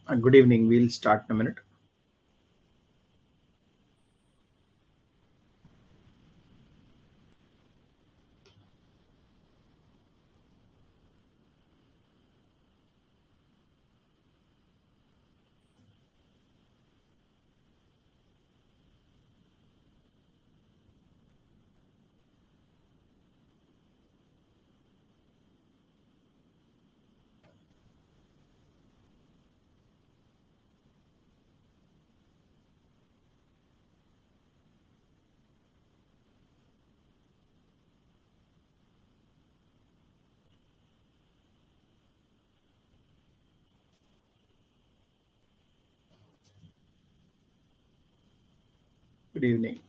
Good evening. We'll start in a minute. Good evening.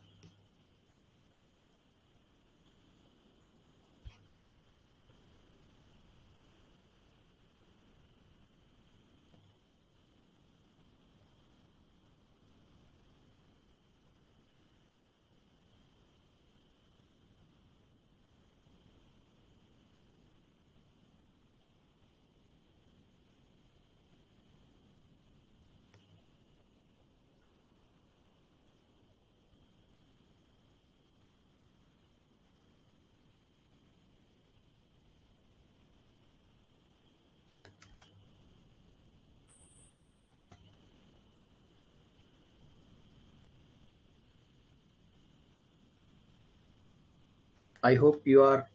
I hope you are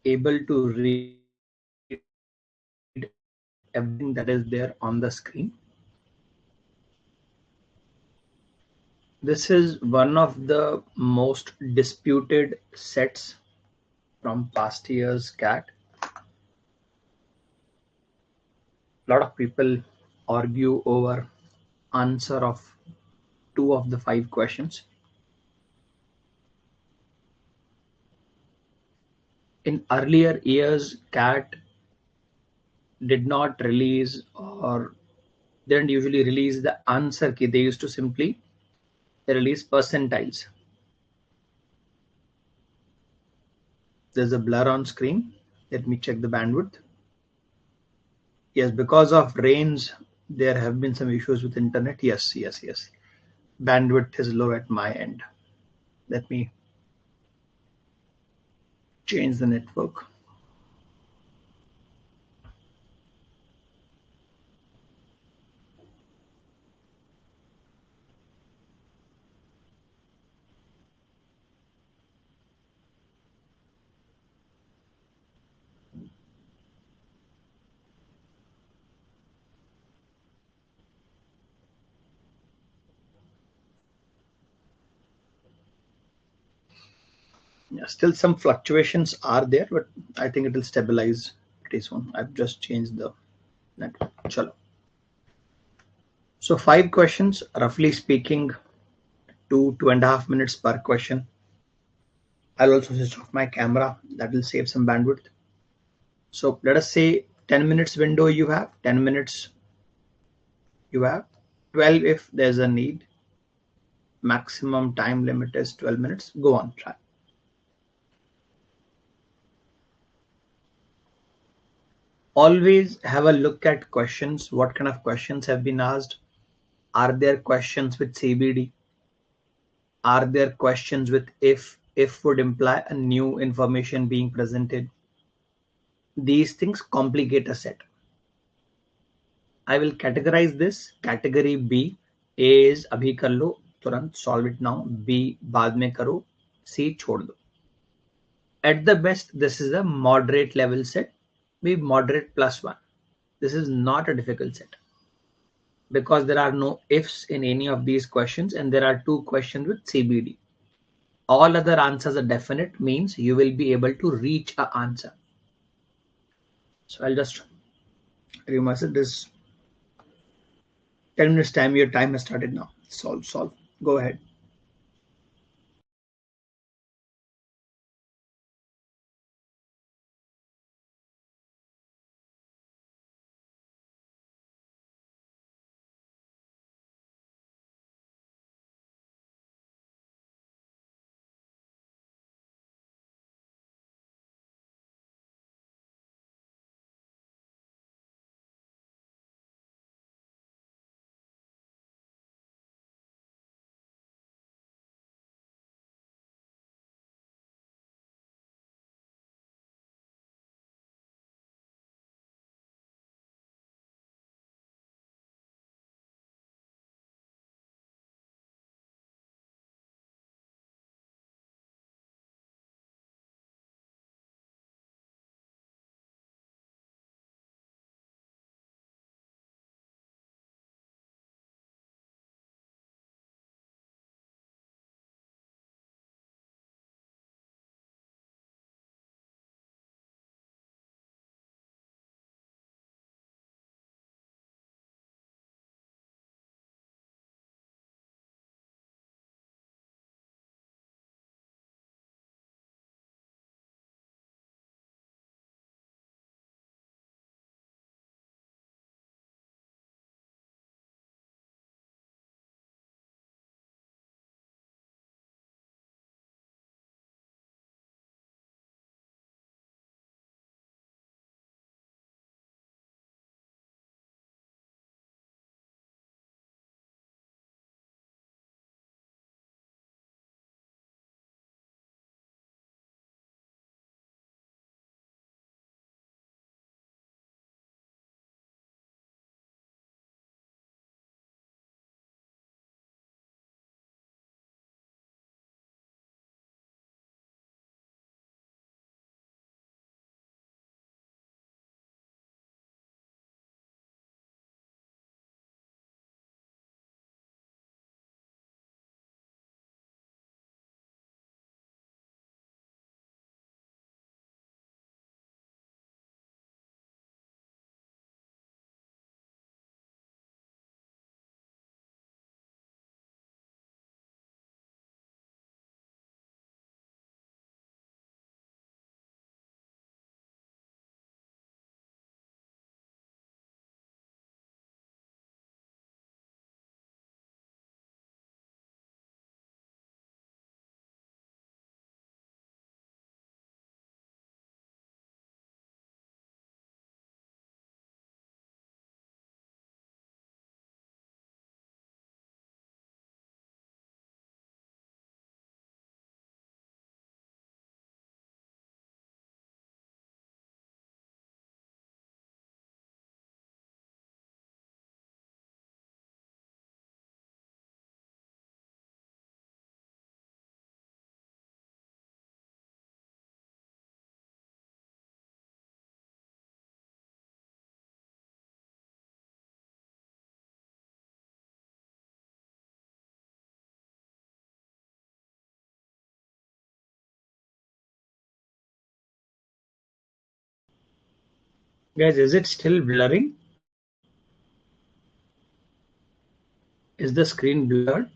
able to read everything that is there on the screen. This is one of the most disputed sets from past year's CAT. A lot of people argue over answer of 2 of the 5 questions. In earlier years, CAT did not release or didn't usually release the answer key. They used to simply release percentiles. There's a blur on screen. Let me check the bandwidth. Yes, because of rains, there have been some issues with internet. Yes. Bandwidth is low at my end. Let me change the network. Yeah, still some fluctuations are there, but I think it will stabilize pretty soon. I've just changed the network. Chalo. So 5 questions, roughly speaking, 2.5 minutes per question. I'll also switch off my camera. That will save some bandwidth. So let us say 10 minutes window you have, 10 minutes you have, 12 if there's a need. Maximum time limit is 12 minutes. Go on, try. Always have a look at questions. What kind of questions have been asked? Are there questions with CBD? Are there questions with if would imply a new information being presented? These things complicate a set. I will categorize this. Category B, A is abhi kar lo, turant solve it now. B baad mein karo. C chhod do. At the best, this is a moderate level set. Be moderate +1. This is not a difficult set because there are no ifs in any of these questions and there are 2 questions with CBD. All other answers are definite, means you will be able to reach an answer. So I'll just remove this 10 minutes time. Your time has started now. Solve. Go ahead. Guys, is it still blurring? Is the screen blurred?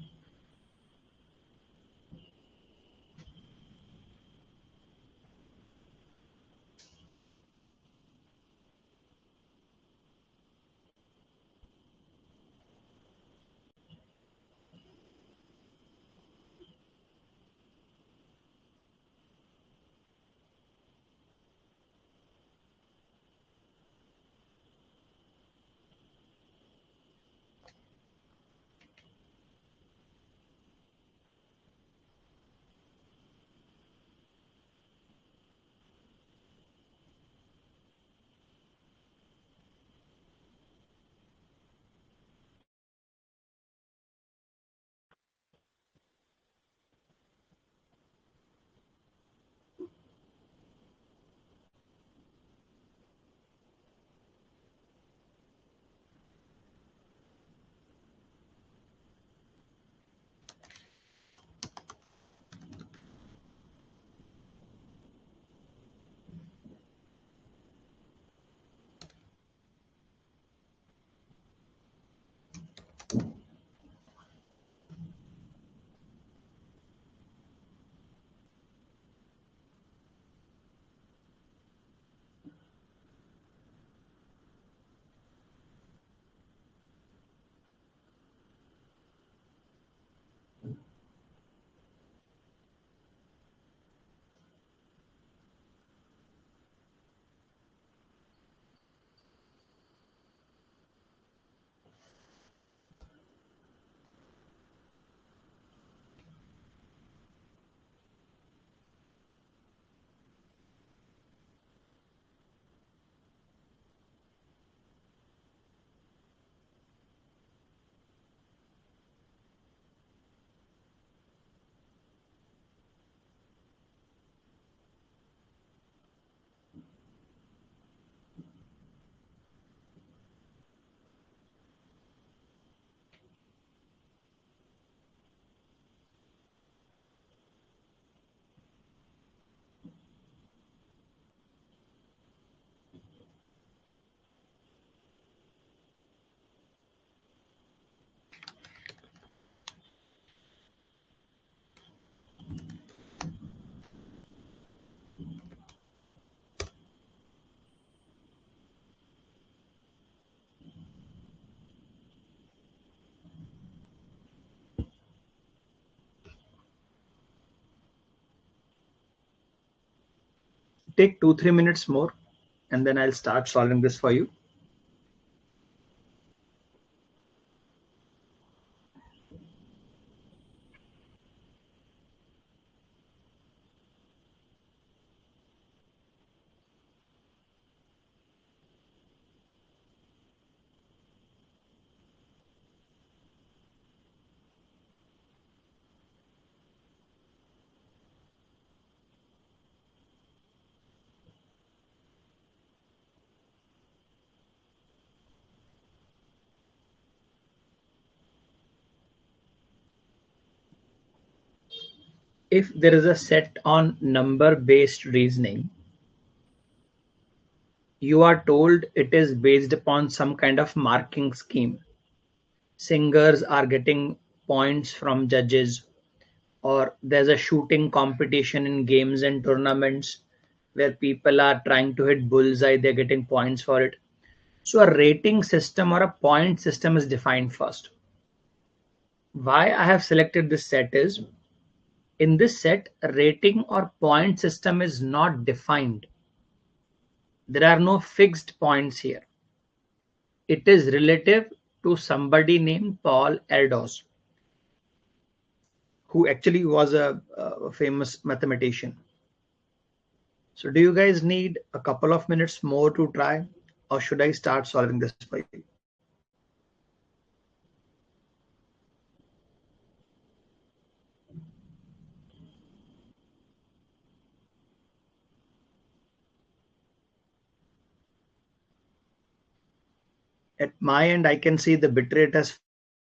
Take 2-3 minutes more, and then I'll start solving this for you. If there is a set on number based reasoning, you are told it is based upon some kind of marking scheme. Singers are getting points from judges, or there's a shooting competition in games and tournaments where people are trying to hit bullseye, they're getting points for it. So a rating system or a point system is defined first. Why I have selected this set is, in this set, rating or point system is not defined. There are no fixed points here. It is relative to somebody named Paul Erdos, who actually was a famous mathematician. So do you guys need a couple of minutes more to try, or should I start solving this for you? At my end, I can see the bitrate has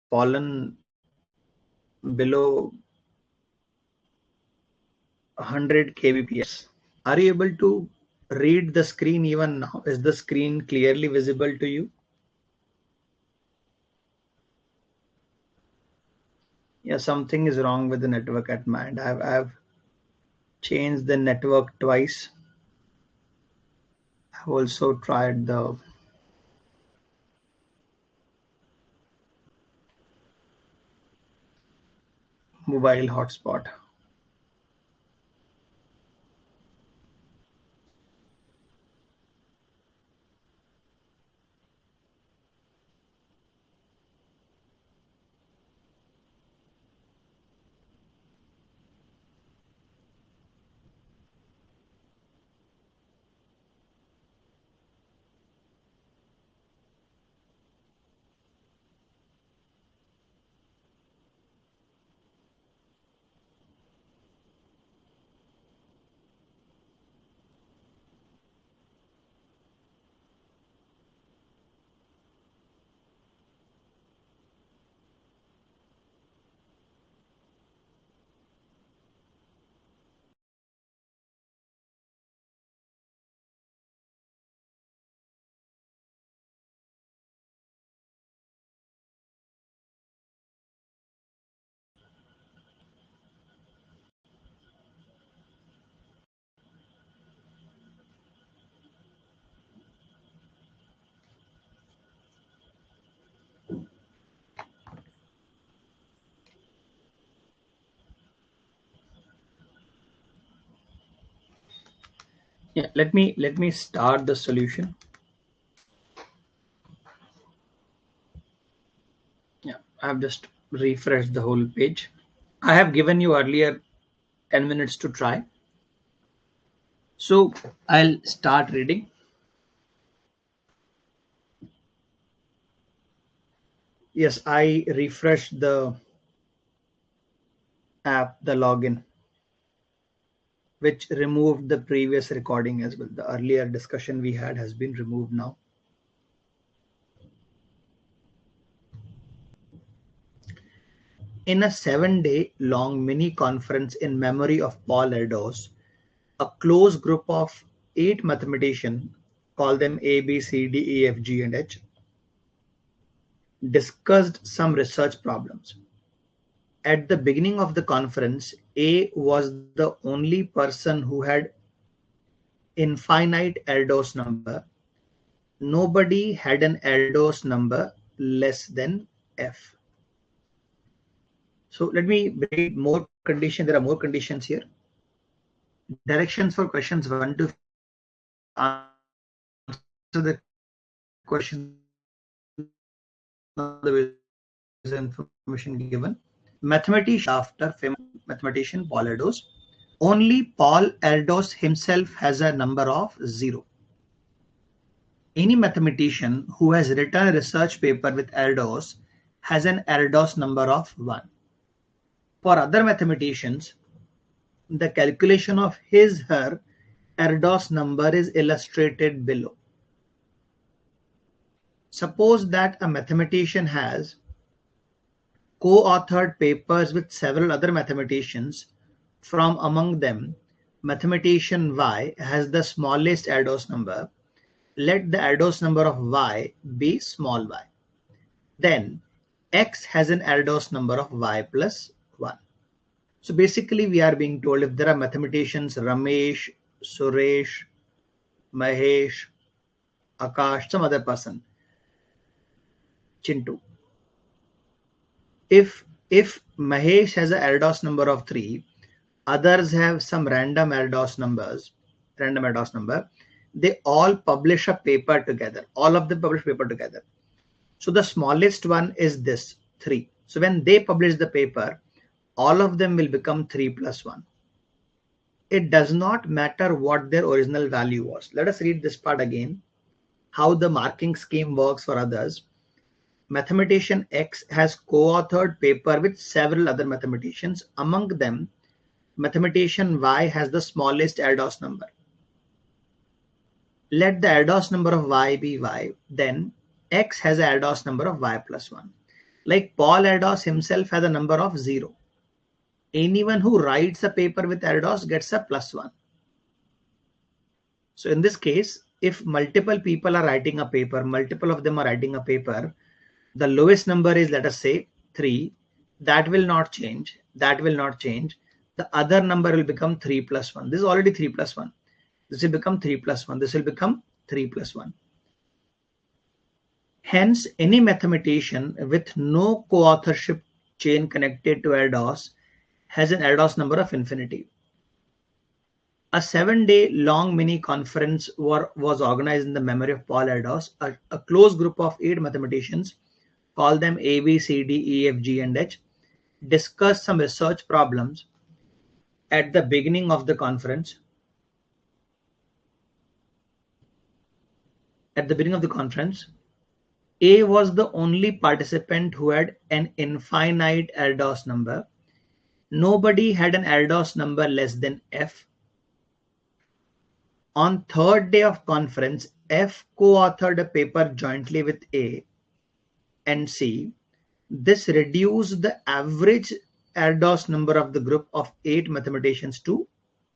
fallen below 100 kbps. Are you able to read the screen even now? Is the screen clearly visible to you? Yeah, something is wrong with the network at my end. I've changed the network twice. I've also tried the mobile hotspot. Yeah, let me start the solution. Yeah, I've just refreshed the whole page. I have given you earlier 10 minutes to try. So I'll start reading. Yes, I refreshed the app, the login, which removed the previous recording as well. The earlier discussion we had has been removed now. In a 7-day long mini conference in memory of Paul Erdos, a close group of 8 mathematicians, call them A, B, C, D, E, F, G, and H, discussed some research problems. At the beginning of the conference, A was the only person who had infinite Erdos number. Nobody had an Erdos number less than F. So let me bring more conditions. There are more conditions here. Directions for questions 1 to 5. Answer the question the information given. Mathematician after famous mathematician Paul Erdos. Only Paul Erdos himself has a number of 0. Any mathematician who has written a research paper with Erdos has an Erdos number of 1. For other mathematicians, the calculation of his/her Erdos number is illustrated below. Suppose that a mathematician has co-authored papers with several other mathematicians. From among them, mathematician Y has the smallest Erdos number. Let the Erdos number of Y be small y. Then X has an Erdos number of Y plus 1. So basically we are being told if there are mathematicians Ramesh, Suresh, Mahesh, Akash, some other person, Chintu. If Mahesh has an Erdos number of 3, others have some random Erdos number, they all publish a paper together. All of them publish paper together. So the smallest one is this 3. So when they publish the paper, all of them will become 3 plus 1. It does not matter what their original value was. Let us read this part again. How the marking scheme works for others. Mathematician X has co-authored paper with several other mathematicians. Among them, mathematician Y has the smallest Erdos number. Let the Erdos number of Y be Y. Then X has an Erdos number of Y plus 1. Like Paul Erdos himself has a number of 0. Anyone who writes a paper with Erdos gets a plus 1. So in this case, if multiple people are writing a paper, multiple of them are writing a paper, the lowest number is, let us say, 3. That will not change. That will not change. The other number will become 3 plus 1. This is already 3 plus 1. This will become 3 plus 1. This will become 3 plus 1. Hence, any mathematician with no co-authorship chain connected to ADOS has an ADOS number of infinity. A 7-day long mini conference was organized in the memory of Paul Erdos. A close group of 8 mathematicians, call them A, B, C, D, E, F, G, and H, discussed some research problems at the beginning of the conference. At the beginning of the conference, A was the only participant who had an infinite Erdos number. Nobody had an Erdos number less than F. On third day of conference, F co-authored a paper jointly with A and C. This reduced the average Erdos number of the group of 8 mathematicians to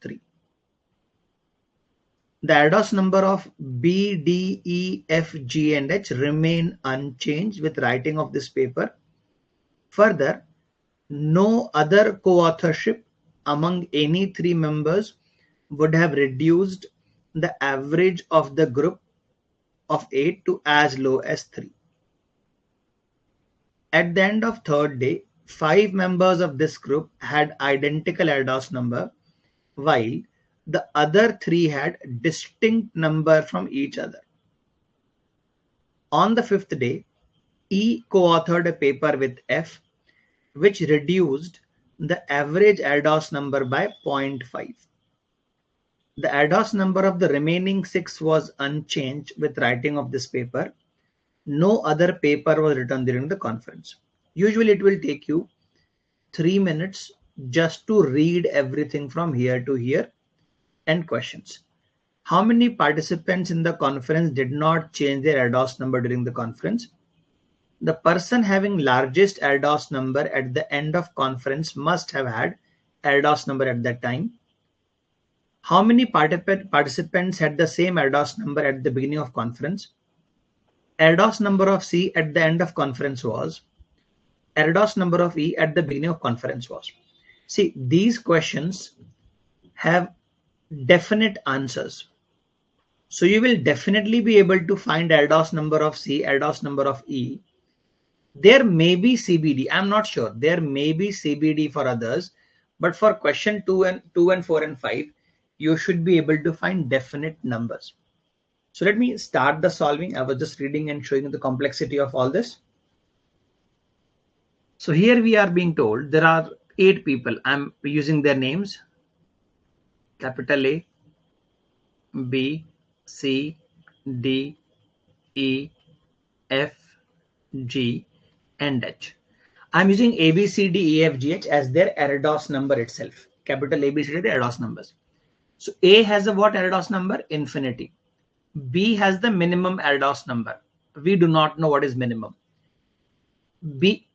3. The Erdos number of B, D, E, F, G, and H remain unchanged with writing of this paper. Further, no other co-authorship among any 3 members would have reduced the average of the group of 8 to as low as 3. At the end of third day, 5 members of this group had identical Erdos number, while the other 3 had distinct number from each other. On the 5th day, E co-authored a paper with F, which reduced the average Erdos number by 0.5. The Erdos number of the remaining 6 was unchanged with writing of this paper. No other paper was written during the conference. Usually it will take you 3 minutes just to read everything from here to here and questions. How many participants in the conference did not change their Erdos number during the conference? The person having largest Erdos number at the end of conference must have had Erdos number at that time. How many participants had the same Erdos number at the beginning of conference? Erdos number of C at the end of conference was. Erdos number of E at the beginning of conference was. See, these questions have definite answers. So you will definitely be able to find Erdos number of C, Erdos number of E. There may be CBD. I'm not sure. There may be CBD for others, but for question 2 and 4 and 5, you should be able to find definite numbers. So let me start the solving. I was just reading and showing the complexity of all this. So here we are being told there are 8 people. I'm using their names. Capital A, B, C, D, E, F, G, and H. I'm using A, B, C, D, E, F, G, H as their Erdos number itself. Capital A, B, C, D, the Erdos numbers. So A has a what Erdos number? Infinity. B has the minimum Erdos number. We do not know what is minimum.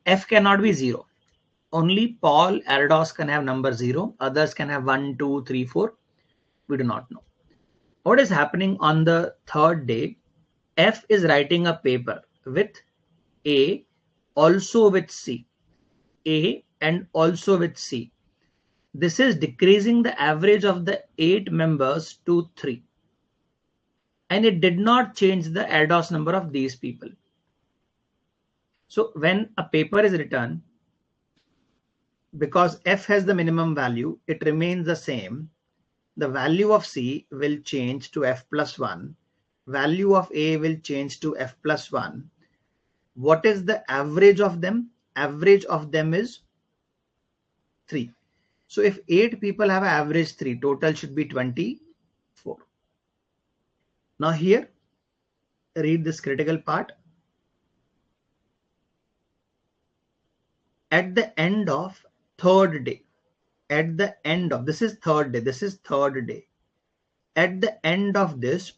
F cannot be 0. Only Paul Erdos can have number 0. Others can have 1, 2, 3, 4. We do not know. What is happening on the third day? F is writing a paper with A, also with C. A and also with C. This is decreasing the average of the 8 members to 3. And it did not change the Erdos number of these people. So when a paper is written, because F has the minimum value, it remains the same. The value of C will change to F plus 1. Value of A will change to F plus 1. What is the average of them? Average of them is 3. So if 8 people have an average 3, total should be 24. Now here, read this critical part. At the end of third day, at the end of, this is third day, this is third day. At the end of this,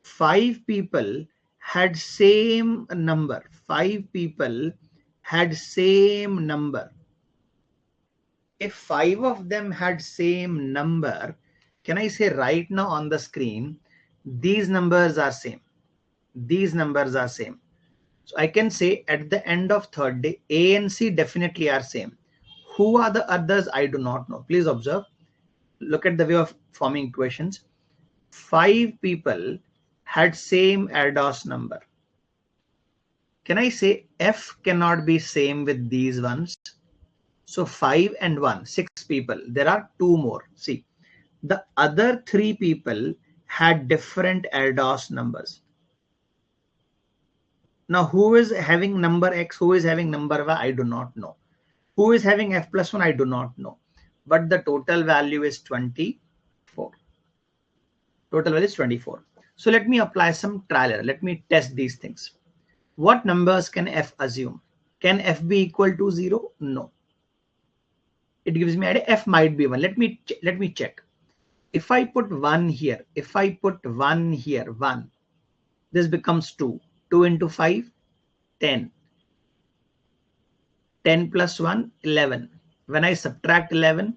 5 people had same number. 5 people had same number. If 5 of them had same number, can I say right now on the screen these numbers are same. These numbers are same. So I can say at the end of third day, A and C definitely are same. Who are the others? I do not know. Please observe. Look at the way of forming equations. 5 people had same ADOS number. Can I say F cannot be same with these ones? So 5 and 1, 6 people. There are 2 more. See, the other 3 people had different ADOS numbers. Now, who is having number X? Who is having number Y? I do not know. Who is having F plus 1? I do not know. But the total value is 24. Total value is 24. So let me apply some trial error. Let me test these things. What numbers can F assume? Can F be equal to 0? No. It gives me idea F might be 1. Let me check. If I put 1 here, if I put 1 here, 1, this becomes 2. 2 into 5, 10. 10 plus 1, 11. When I subtract 11,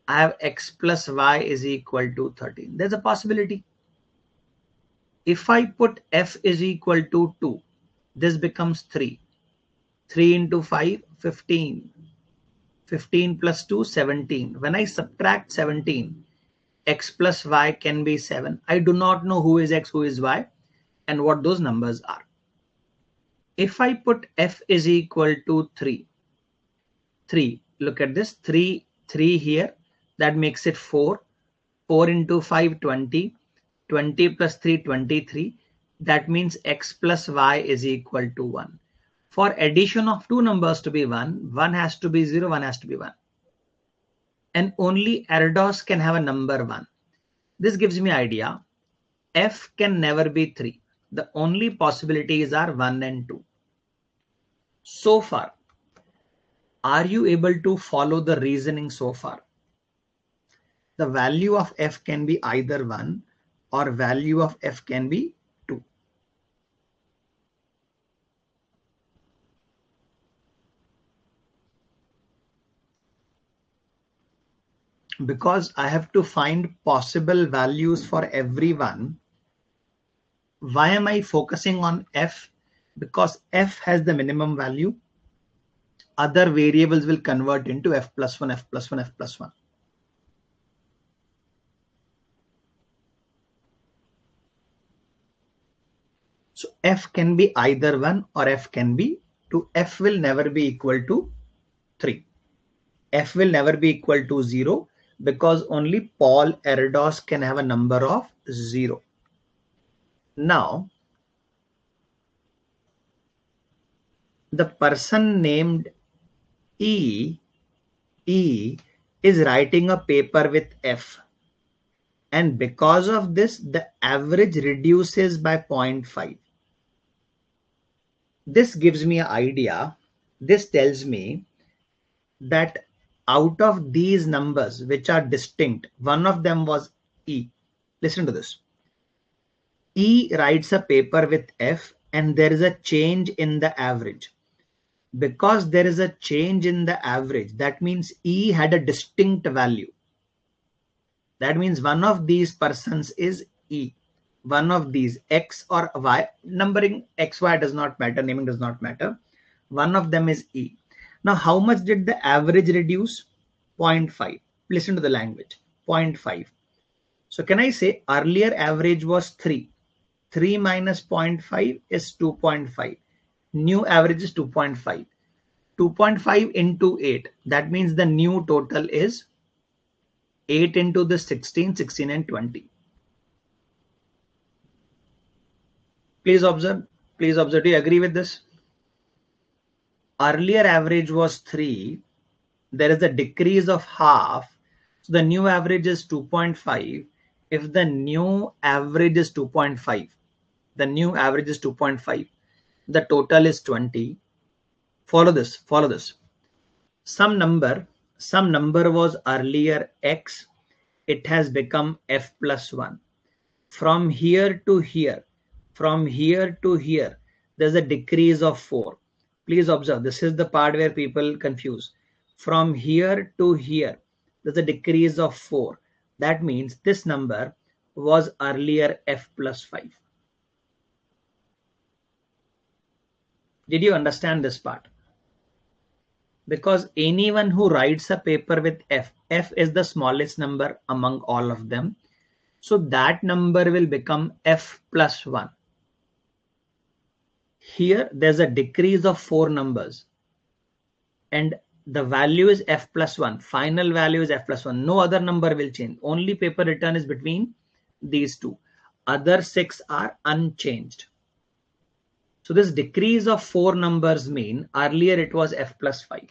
I have X plus Y is equal to 13. There's a possibility. If I put F is equal to 2, this becomes 3. 3 into 5, 15. 15 plus 2, 17. When I subtract 17, X plus Y can be 7. I do not know who is X, who is Y, and what those numbers are. If I put F is equal to 3, 3, look at this, 3 here, that makes it 4. 4 into 5, 20. 20 plus 3, 23. That means X plus Y is equal to 1. For addition of two numbers to be 1, one has to be 0, one has to be 1. And only ADOS can have a number 1. This gives me idea. F can never be 3. The only possibilities are 1 and 2. So far, are you able to follow the reasoning so far? The value of F can be either 1 or value of F can be 2. Because I have to find possible values for everyone. Why am I focusing on F? Because F has the minimum value. Other variables will convert into F plus 1, F plus 1, F plus 1. So F can be either 1 or F can be 2. F will never be equal to 3. F will never be equal to 0 because only Paul ADOS can have a number of 0. Now, the person named E is writing a paper with F. And because of this, the average reduces by 0.5. This gives me an idea. This tells me that out of these numbers which are distinct, one of them was E. Listen to this. E writes a paper with F and there is a change in the average. Because there is a change in the average, that means E had a distinct value. That means one of these persons is E. One of these X or Y, numbering X, Y does not matter, naming does not matter. One of them is E. Now, how much did the average reduce? 0.5. Listen to the language, 0.5. So can I say earlier average was 3. 3 minus 0.5 is 2.5. New average is 2.5. 2.5 into 8. That means the new total is 8 into the 16, 16 and 20. Please observe. Please observe. Do you agree with this? Earlier average was 3. There is a decrease of half. So the new average is 2.5. If the new average is 2.5, the new average is 2.5. The total is 20. Follow this. Follow this. Some number was earlier X. It has become F plus 1. From here to here, there's a decrease of 4. Please observe, this is the part where people confuse. From here to here, there's a decrease of 4. That means this number was earlier F plus 5. Did you understand this part? Because anyone who writes a paper with F is the smallest number among all of them. So that number will become F plus 1. Here there's a decrease of 4 numbers and the value is F plus 1. Final value is F plus 1. No other number will change. Only paper return is between these two. Other 6 are unchanged. So this decrease of 4 numbers mean earlier it was F plus 5.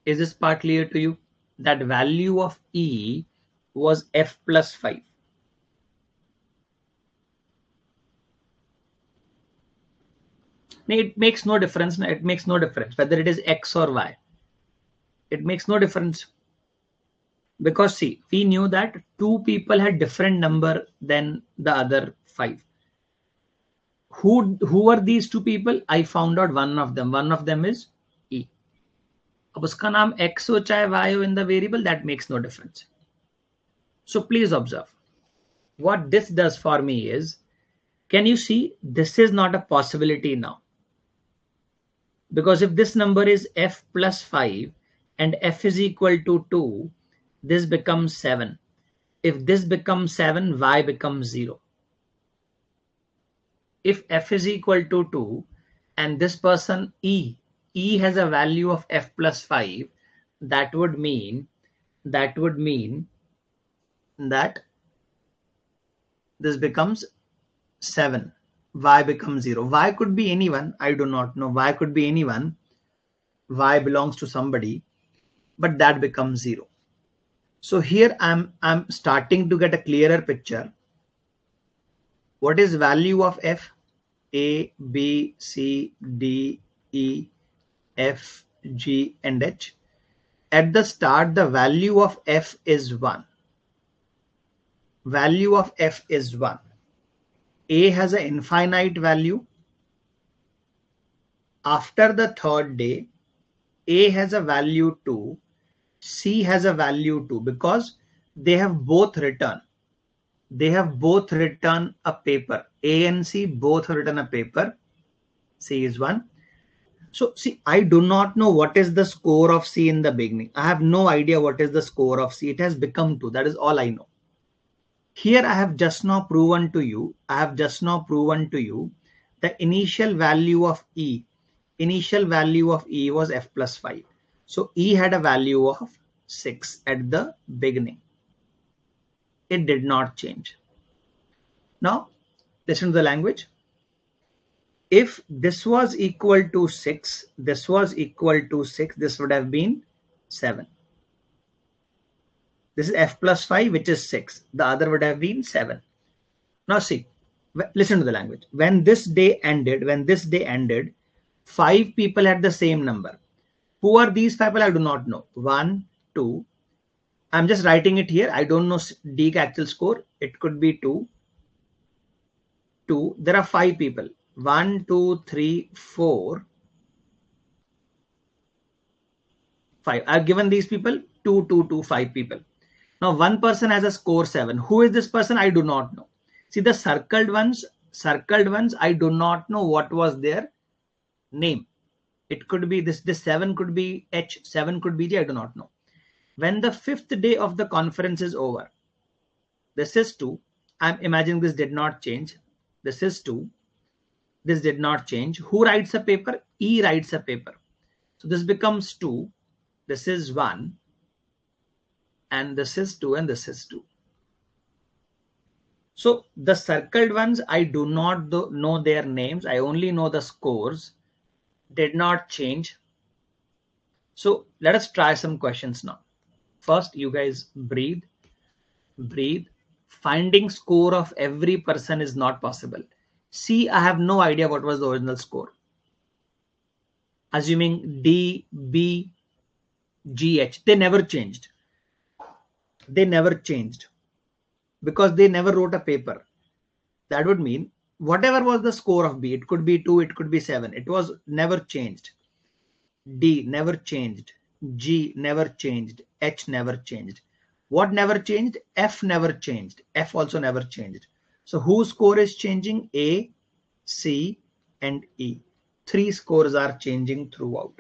Is this part clear to you? That value of E was F plus 5. It makes no difference. It makes no difference whether it is X or Y. It makes no difference. Because see, we knew that 2 people had different number than the other 5. Who are these 2 people? I found out one of them. One of them is E. अब उसका नाम X हो चाहे Y हो in the variable, that makes no difference. So please observe. What this does for me is, can you see this is not a possibility now? Because if this number is F plus 5 and F is equal to 2, this becomes 7. If this becomes 7, Y becomes 0. If F is equal to 2 and this person E has a value of F plus 5, that would mean that this becomes 7. Y becomes 0. Y could be anyone. I do not know. Y could be anyone. Y belongs to somebody, but that becomes 0. So here I'm starting to get a clearer picture. What is value of F? A, B, C, D, E, F, G, and H. At the start, the value of F is 1. Value of F is 1. A has an infinite value. After the third day, A has a value 2. C has a value 2 because they have both written. They have both written a paper. A and C both have written a paper. C is 1. So see, I do not know what is the score of C in the beginning. I have no idea what is the score of C. It has become 2. That is all I know. Here I have just now proven to you. The initial value of E. Initial value of E was F plus 5. So E had a value of 6 at the beginning. It did not change. Now listen to the language. If this was equal to 6, this would have been 7. This is F plus 5, which is 6. The other would have been 7. Now see, listen to the language. When this day ended, 5 people had the same number. Who are these 5 people? I do not know. 1, 2. I'm just writing it here. I don't know D का actual score. It could be 2. There are 5 people. 1, 2, 3, 4, 5. I've given these people 2, 2, 2, 5 people. Now one person has a score 7. Who is this person? I do not know. See the circled ones, I do not know what was their name. It could be this 7 could be H, 7 could be J, I do not know. When the 5th day of the conference is over, this is 2. I'm imagining this did not change. This is 2. This did not change. Who writes a paper? E writes a paper. So this becomes 2. This is 1. And this is 2 and this is 2. So the circled ones, I do not know their names. I only know the scores. Did not change. So let us try some questions now. First, you guys breathe. Finding score of every person is not possible. C, I have no idea what was the original score. Assuming D, B, G, H, they never changed. Because they never wrote a paper. That would mean whatever was the score of B, it could be 2, it could be 7. It was never changed. D never changed. G never changed. H never changed. What never changed? F never changed. F also never changed. So whose score is changing? A, C, and E. 3 scores are changing throughout.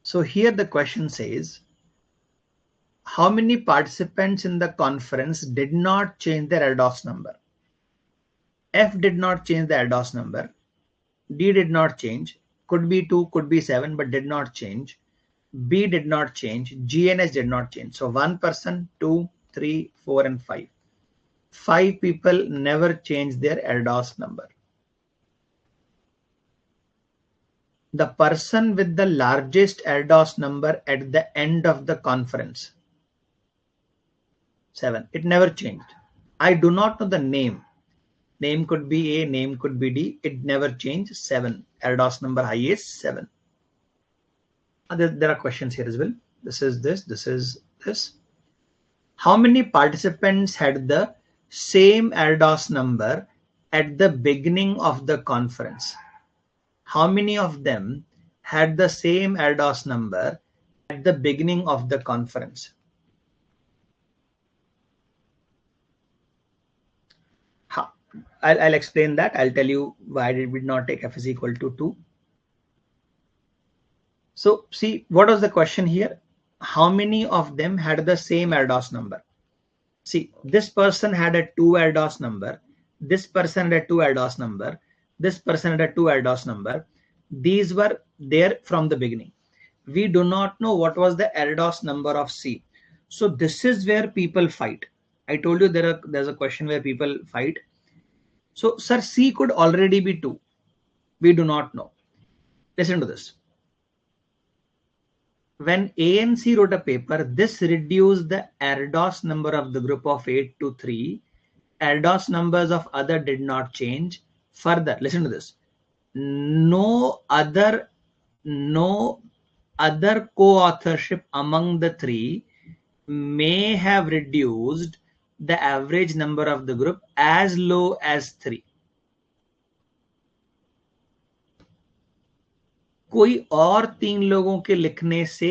So here the question says, how many participants in the conference did not change their ADOS number? F did not change the ADOS number. D did not change. Could be 2, could be 7, but did not change. B did not change. G and H did not change. So 1 person, 2, 3, 4, and 5. 5 people never changed their ADOS number. The person with the largest ADOS number at the end of the conference. 7. It never changed. I do not know the name. Name could be A, name could be D. It never changed. 7. ADOS number highest 7. There are questions here as well. This is this. This is this. How many participants had the same ADOS number at the beginning of the conference? How many of them had the same ADOS number at the beginning of the conference? I'll explain that. I'll tell you why did we not take F is equal to 2. So see, what was the question here? How many of them had the same ADOS number? See, this person had a 2 ADOS number. This person had a 2 ADOS number. This person had a 2 ADOS number. These were there from the beginning. We do not know what was the ADOS number of C. So this is where people fight. I told you there's a question where people fight. So, sir, C could already be 2. We do not know. Listen to this. When A and C wrote a paper, this reduced the ADOS number of the group of 8 to 3. ADOS numbers of other did not change. Further, listen to this. No other co-authorship among the 3 may have reduced the average number of the group as low as 3. कोई और 3 लोगों के लिखने से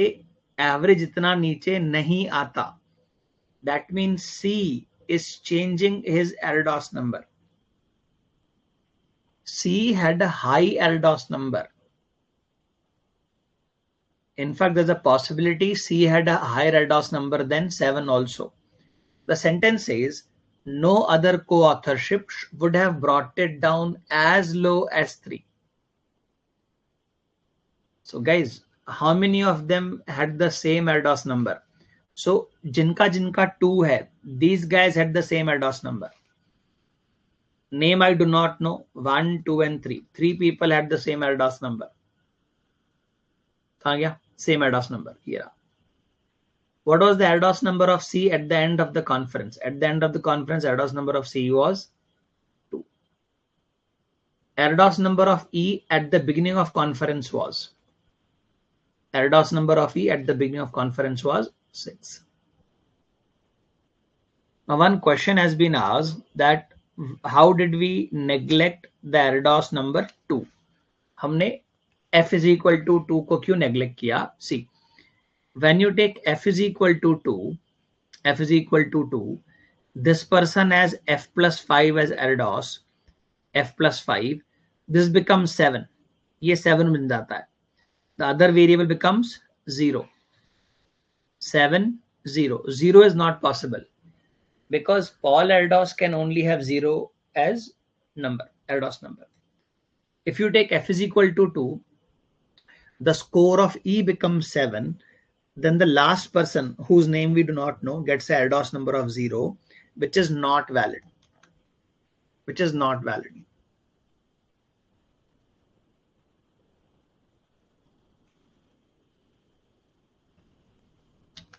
average इतना नीचे नहीं आता. That means C is changing his ADOS number. C had a high ADOS number. In fact, there's a possibility C had a higher ADOS number than 7 also. The sentence says, no other co-authorship would have brought it down as low as 3. So guys, how many of them had the same ADOS number? So jinka 2 hai, these guys had the same ADOS number. Name I do not know. 1, 2, and 3. 3 people had the same ADOS number. Same ADOS number here. What was the ADOS number of C at the end of the conference? At the end of the conference, ADOS number of C was 2. ADOS number of E at the beginning of conference was? ADOS number of E at the beginning of conference was 6. Now one question has been asked that how did we neglect the ADOS number 2? हमने F is equal to 2 को क्यों neglect किया? See. When you take F is equal to 2, this person has F plus 5 as ADOS, F plus 5, this becomes 7. ये 7 बन जाता है. The other variable becomes 0. 7, 0. 0 is not possible because Paul ADOS can only have 0 as number, ADOS number. If you take F is equal to 2, the score of E becomes 7. Then the last person whose name we do not know gets a ADOS number of 0, which is not valid.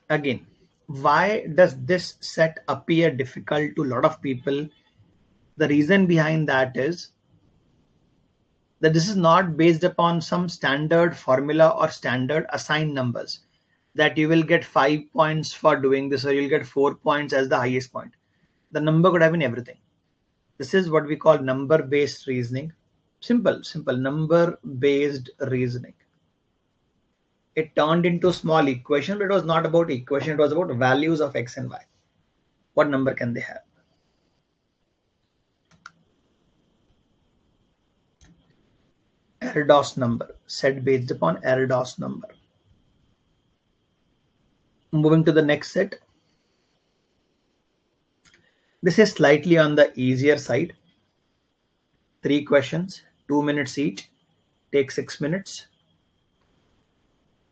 Again, why does this set appear difficult to a lot of people? The reason behind that is that this is not based upon some standard formula or standard assigned numbers, that you will get 5 points for doing this or you'll get 4 points as the highest point. The number could have been everything. This is what we call number based reasoning. Simple number based reasoning. It turned into small equation, but it was not about equation, it was about values of x and y. What number can they have? Erdos number, set based upon Erdos number. Moving to the next set. This is slightly on the easier side. 3 questions, 2 minutes each, take 6 minutes,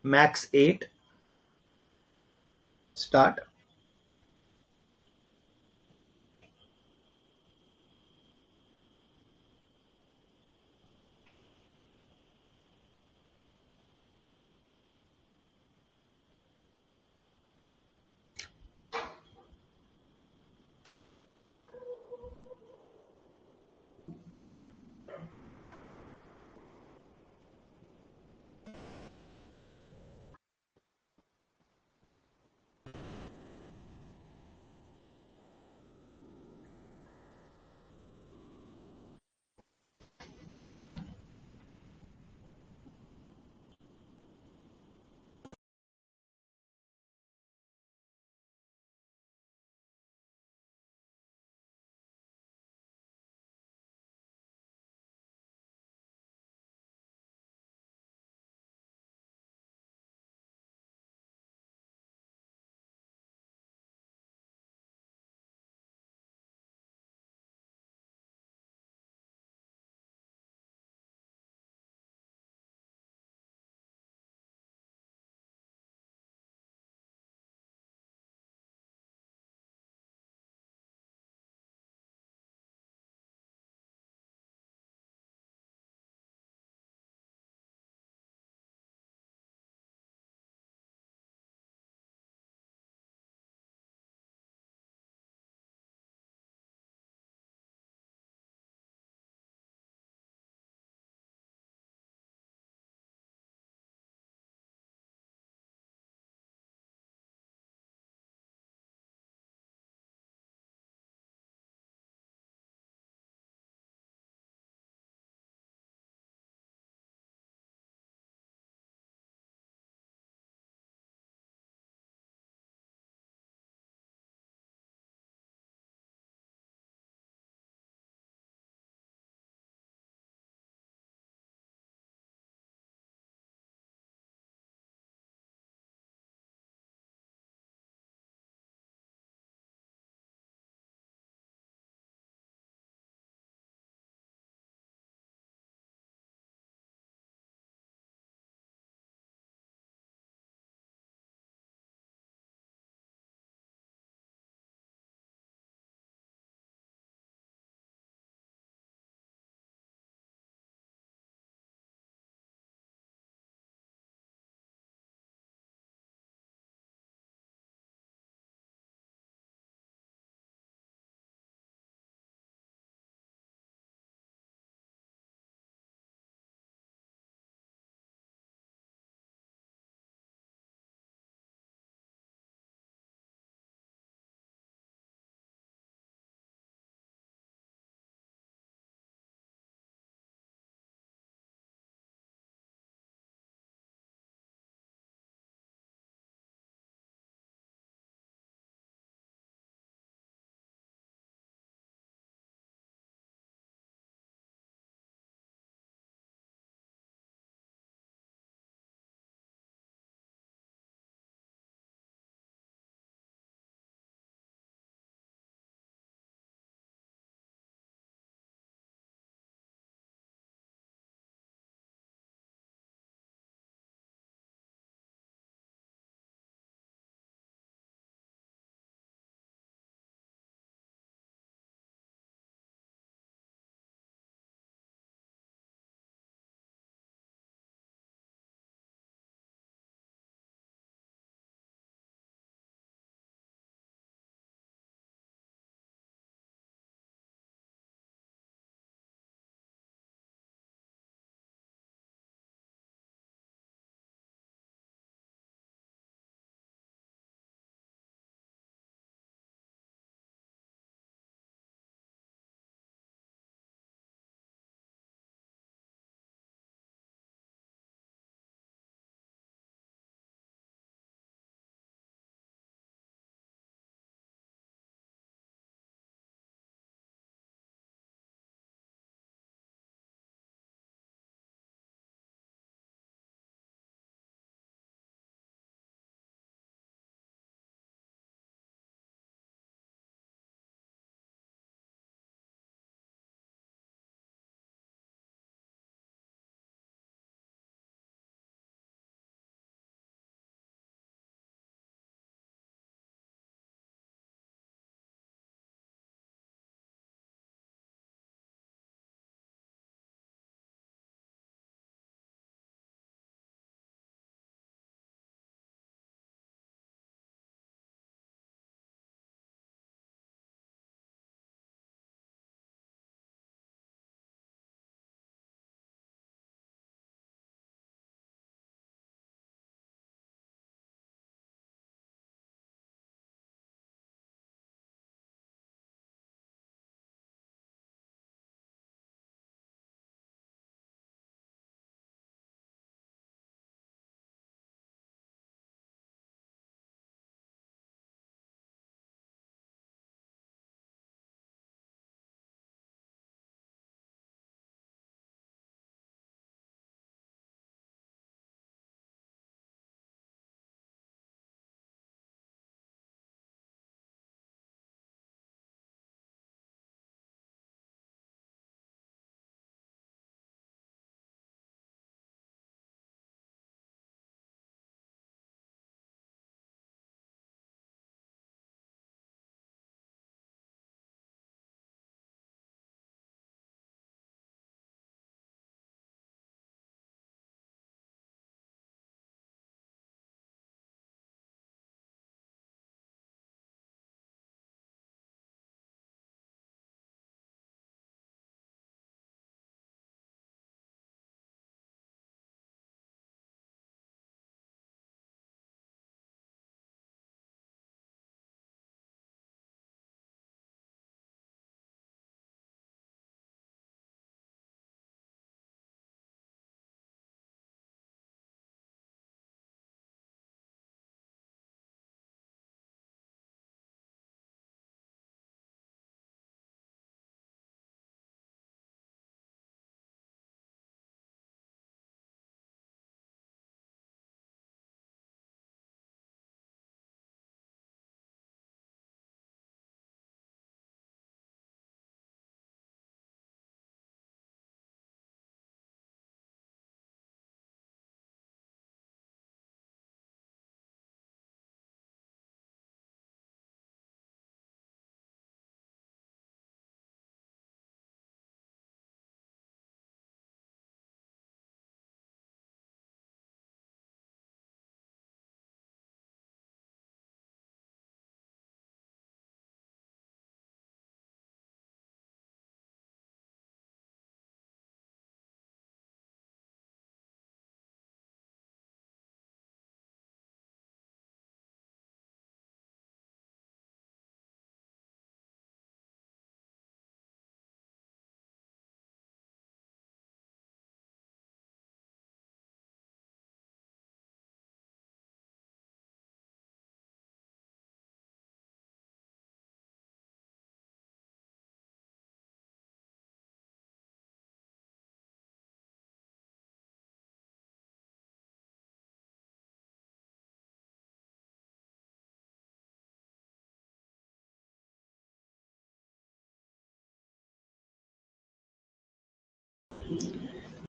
max 8. Start.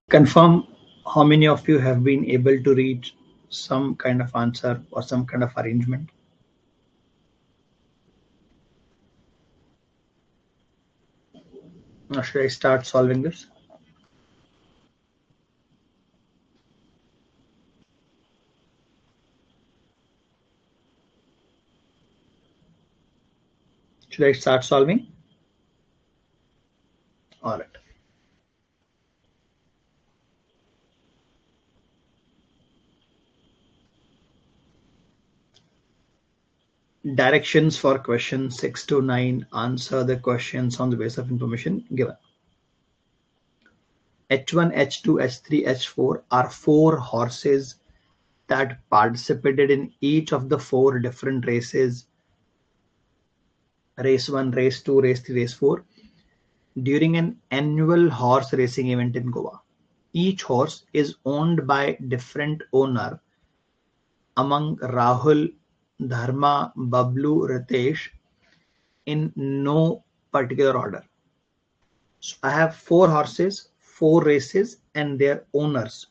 Confirm how many of you have been able to reach some kind of answer or some kind of arrangement. Now, should I start solving this? Should I start solving? All right. Directions for question 6 to 9. Answer the questions on the basis of information given. H1, H2, H3, H4 are four horses that participated in each of the four different races: race 1, race 2, race 3, race 4, during an annual horse racing event in Goa. Each horse is owned by different owner among Rahul, Dharma, Bablu, Ritesh in no particular order. So I have four horses, four races, and their owners.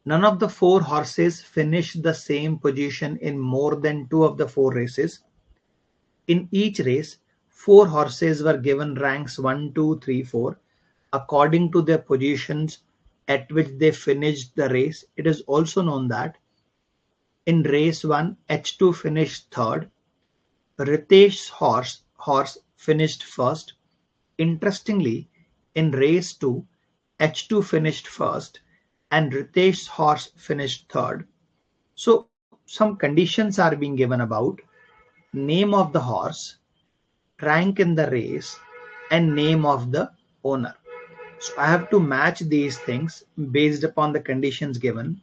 None of the four horses finished the same position in more than two of the four races. In each race, four horses were given ranks 1, 2, 3, 4 according to their positions at which they finished the race. It is also known that in race 1, H2 finished third. Ritesh's horse finished first. Interestingly, in race 2, H2 finished first and Ritesh's horse finished third. So some conditions are being given about name of the horse, rank in the race, and name of the owner. So I have to match these things based upon the conditions given.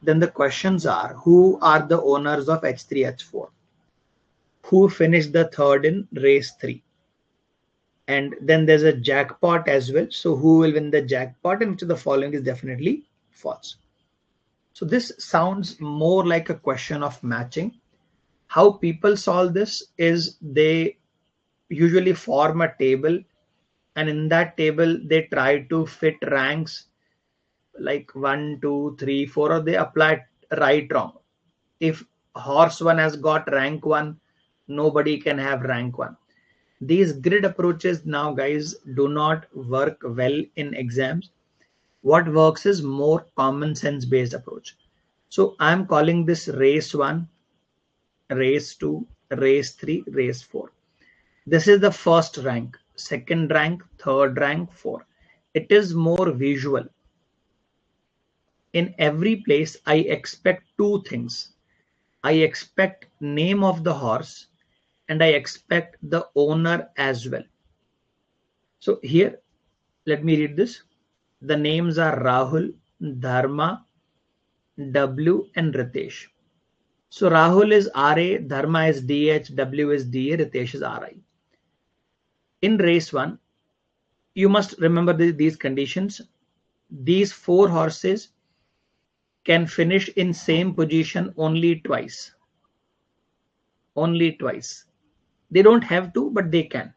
Then the questions are, who are the owners of H3, H4? Who finished the third in race 3? And then there's a jackpot as well. So who will win the jackpot, and which of the following is definitely false? So this sounds more like a question of matching. How people solve this is they usually form a table, and in that table they try to fit ranks like 1, 2, 3, 4, or they apply right wrong. If horse 1 has got rank 1, nobody can have rank 1. These grid approaches now, guys, do not work well in exams. What works is more common sense based approach. So I'm calling this race 1, race 2, race 3, race 4. This is the first rank, second rank, third rank, 4. It is more visual. In every place, I expect two things. I expect name of the horse and I expect the owner as well. So here, let me read this. The names are Rahul, Dharma, W, and Ritesh. So Rahul is RA, Dharma is DH, W is DA, Ritesh is RI. In race 1, you must remember these conditions. These four horses can finish in same position only twice. Only twice. They don't have to, but they can.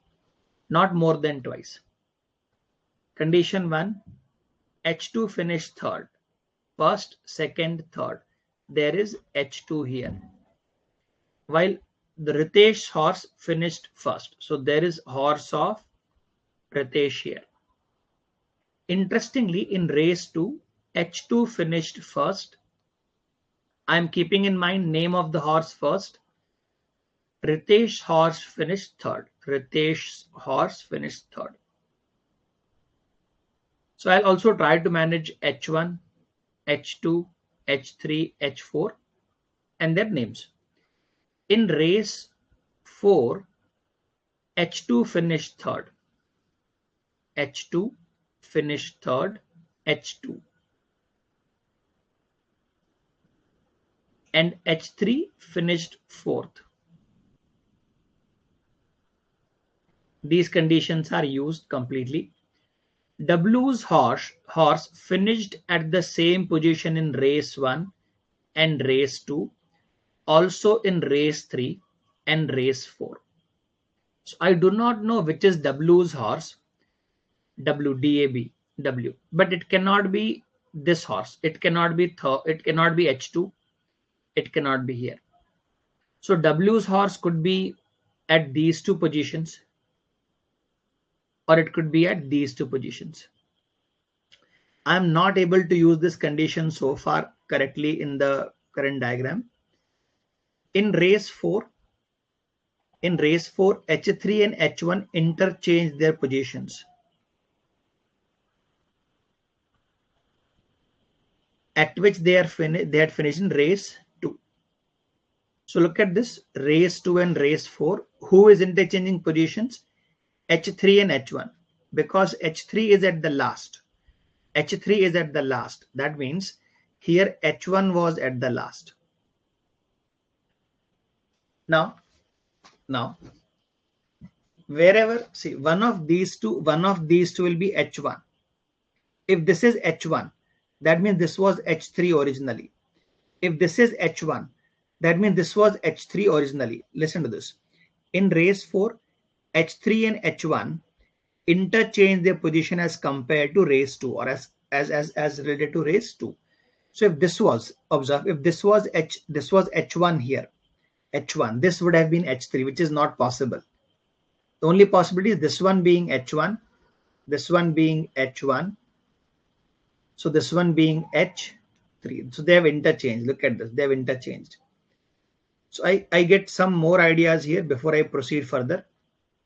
Not more than twice. Condition 1, H2 finished third. First, second, third. There is H2 here. While the Ritesh horse finished first. So there is horse of Ritesh here. Interestingly, in race 2, H2 finished first. I'm keeping in mind name of the horse first. Ritesh horse finished third. Ritesh's horse finished third. So I'll also try to manage H1, H2, H3, H4 and their names. In race 4, H2 finished third. H2 finished third. H2. And H3 finished fourth. These conditions are used completely. W's horse finished at the same position in race 1 and race 2, also in race 3 and race 4. So I do not know which is W's horse, WDAB. W. But it cannot be this horse. It cannot be H2. It cannot be here. So W's horse could be at these two positions, or it could be at these two positions. I'm not able to use this condition so far correctly in the current diagram. In race 4, H3 and H1 interchange their positions. At which they had finished in race 2. So look at this, race 2 and race 4. Who is interchanging positions? H3 and H1. Because H3 is at the last. H3 is at the last. That means here H1 was at the last. Now, wherever, see, one of these two will be H1. If this is H1, that means this was H3 originally. If this is H1, that means this was H3 originally. Listen to this. In race 4, H3 and H1 interchange their position as compared to race 2, or as related to race 2. So if this was, observe, if this was H1 here, H1, this would have been H3, which is not possible. The only possibility is this one being H1, this one being H1, so this one being H3. So they have interchanged. Look at this, they have interchanged. So I get some more ideas here before I proceed further.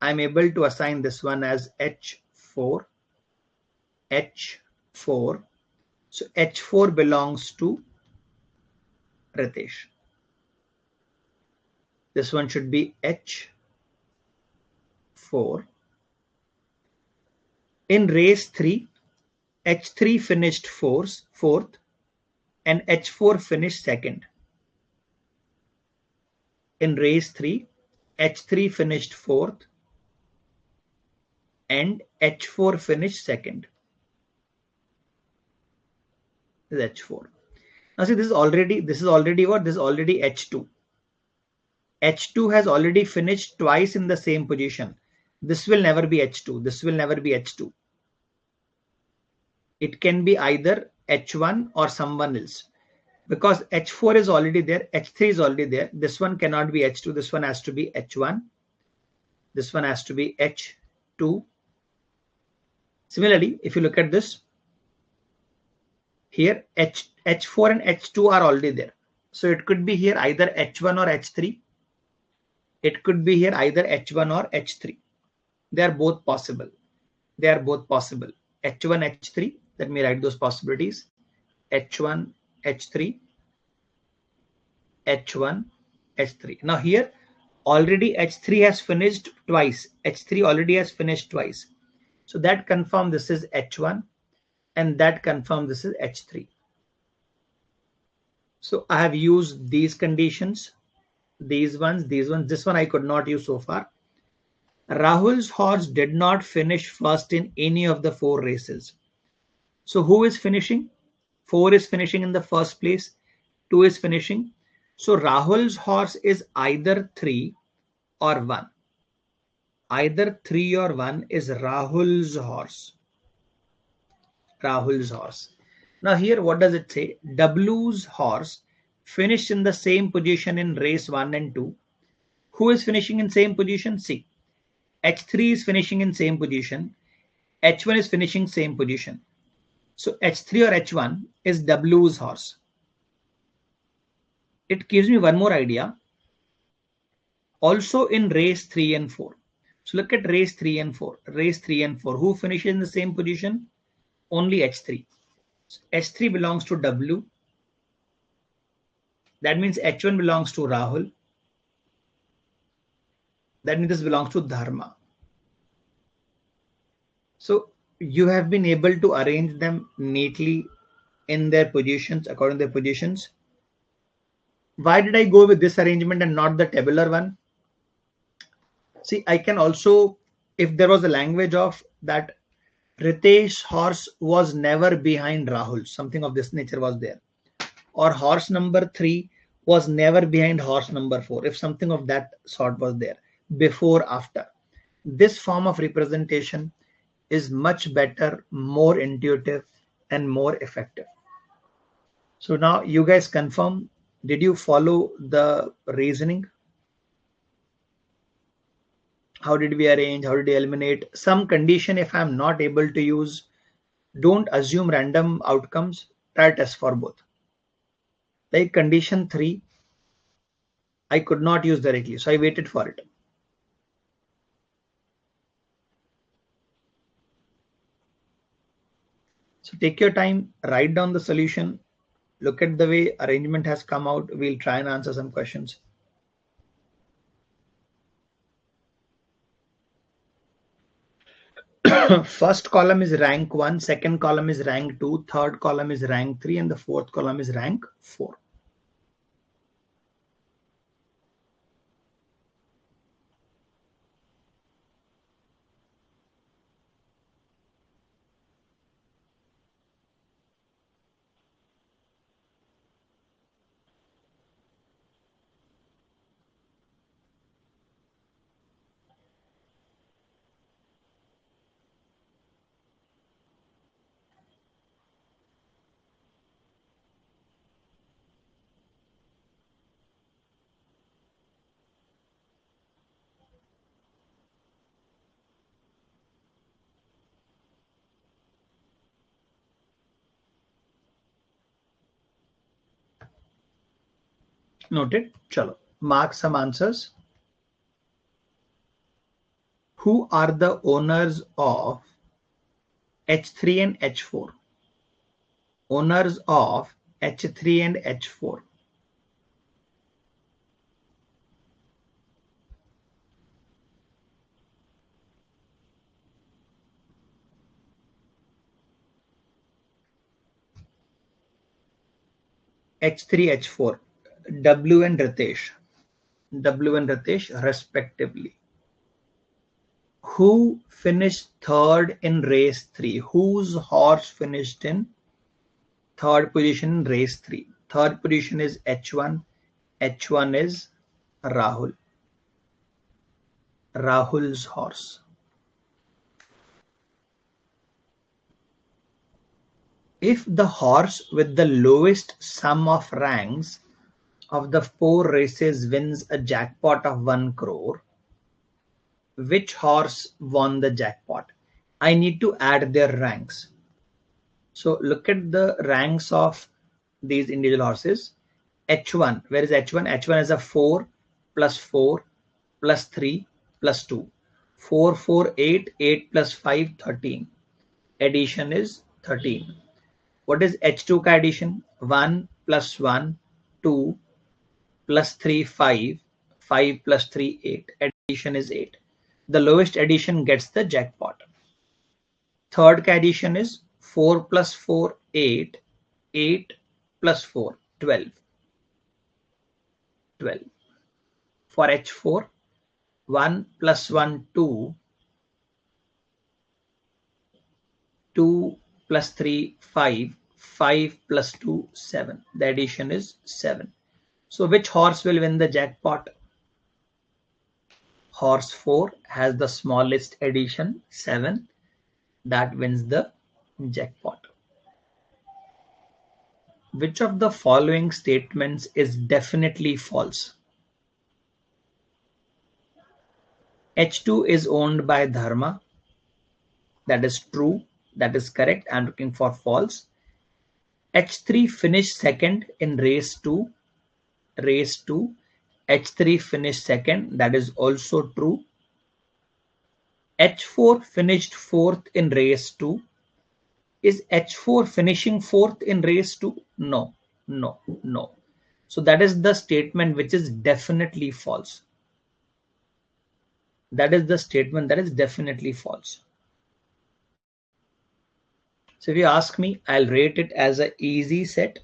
I'm able to assign this one as H4. So H4 belongs to Ritesh. This one should be H4. In race 3, H3 finished fourth and H4 finished second. In race 3, H3 finished fourth and H4 finished second. This is H4. Now see, this is already what? This is already H2. H2 has already finished twice in the same position. This will never be H2. This will never be H2. It can be either H1 or someone else. Because H4 is already there, H3 is already there. This one cannot be H2. This one has to be H1. This one has to be H2. Similarly, if you look at this, here H4 and H2 are already there. So it could be here either H1 or H3. It could be here either H1 or H3. They are both possible. H1, H3. Let me write those possibilities. H1, H3. H1, H3. Now here already H3 has finished twice. H3 already has finished twice. So that confirms this is H1 and that confirms this is H3. So I have used these conditions, these ones. This one I could not use so far. Rahul's horse did not finish first in any of the 4 races. So who is finishing? 4 is finishing in the first place. 2 is finishing. So Rahul's horse is either 3 or 1. Either 3 or 1 is Rahul's horse. Now here what does it say? W's horse finished in the same position in race 1 and 2. Who is finishing in same position? See, H3 is finishing in same position. H1 is finishing same position. So H3 or H1 is W's horse. It gives me one more idea. Also in race 3 and 4. So look at race 3 and 4. Who finishes in the same position? Only H3. So H3 belongs to W. That means H1 belongs to Rahul. That means this belongs to Dharma. So you have been able to arrange them neatly in their positions, according to their positions. Why did I go with this arrangement and not the tabular one? See, I can also, if there was a language of that Ritesh's horse was never behind Rahul, something of this nature was there, or horse number 3 was never behind horse number 4, if something of that sort was there, before, after. This form of representation is much better, more intuitive, and more effective. So now you guys confirm, did you follow the reasoning? How did we arrange? How did we eliminate? Some condition, if I'm not able to use, don't assume random outcomes. Try test for both. Like condition 3, I could not use directly, so I waited for it. So take your time, write down the solution, look at the way arrangement has come out. We'll try and answer some questions. First column is rank 1, second column is rank 2, third column is rank 3, and the fourth column is rank 4. Noted. Chalo. Mark some answers. Who are the owners of H3 and H4? Owners of H3 and H4. H3, H4. W and Ritesh. W and Ritesh respectively. Who finished third in race 3? Whose horse finished in third position in race 3? Third position is H1. H1 is Rahul. Rahul's horse. If the horse with the lowest sum of ranks of the 4 races wins a jackpot of 1 crore, which horse won the jackpot? I need to add their ranks. So look at the ranks of these individual horses. H1, where is H1? H1 is a 4 plus 4 plus 3 plus 2. 4, 4, 8, 8 plus 5, 13. Addition is 13. What is H2 ka addition? 1 plus 1, 2 plus 3, 5. 5 plus 3, 8. Addition is 8. The lowest addition gets the jackpot. Third ka addition is 4 plus 4, 8. 8 plus 4, 12. 12. For H4, 1 plus 1, 2. 2 plus 3, 5. 5 plus 2, 7. The addition is 7. So which horse will win the jackpot? Horse 4 has the smallest addition, 7. That wins the jackpot. Which of the following statements is definitely false? H2 is owned by Dharma. That is true. That is correct. I'm looking for false. H3 finished second in race 2. Race 2. H3 finished second. That is also true. H4 finished fourth in race 2. Is H4 finishing fourth in race 2? No, no, no. So that is the statement which is definitely false. That is the statement that is definitely false. So if you ask me, I'll rate it as an easy set.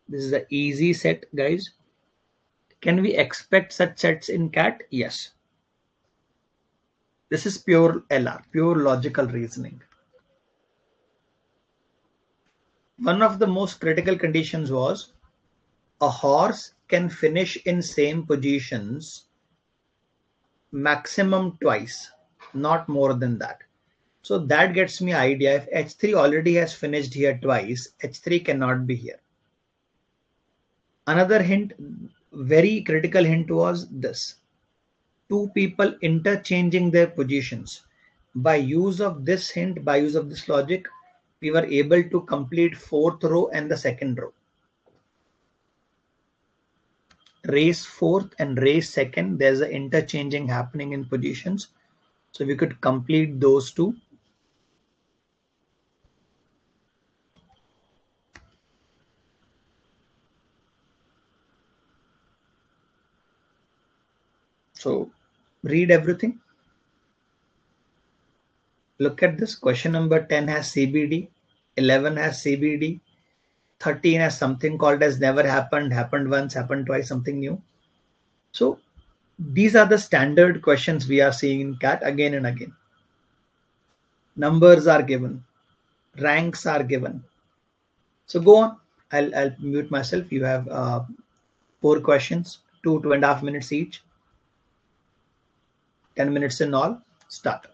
This is an easy set, guys. Can we expect such sets in CAT? Yes. This is pure LR, pure logical reasoning. One of the most critical conditions was a horse can finish in same positions maximum twice. not more than that. So that gets me idea. If H3 already has finished here twice, H3 cannot be here. Another hint, very critical hint, was this: two people interchanging their positions. By use of this hint, by use of this logic, we were able to complete fourth row and the second row. Race fourth and race second, there's an interchanging happening in positions. So we could complete those two. So read everything. Look at this. Question number 10 has CBD, 11 has CBD, 13 has something called as never happened, happened once, happened twice, something new. So these are the standard questions we are seeing in CAT again and again. Numbers are given, ranks are given. So go on. I'll mute myself. You have 4 questions, 2.5 minutes each, 10 minutes in all. Start.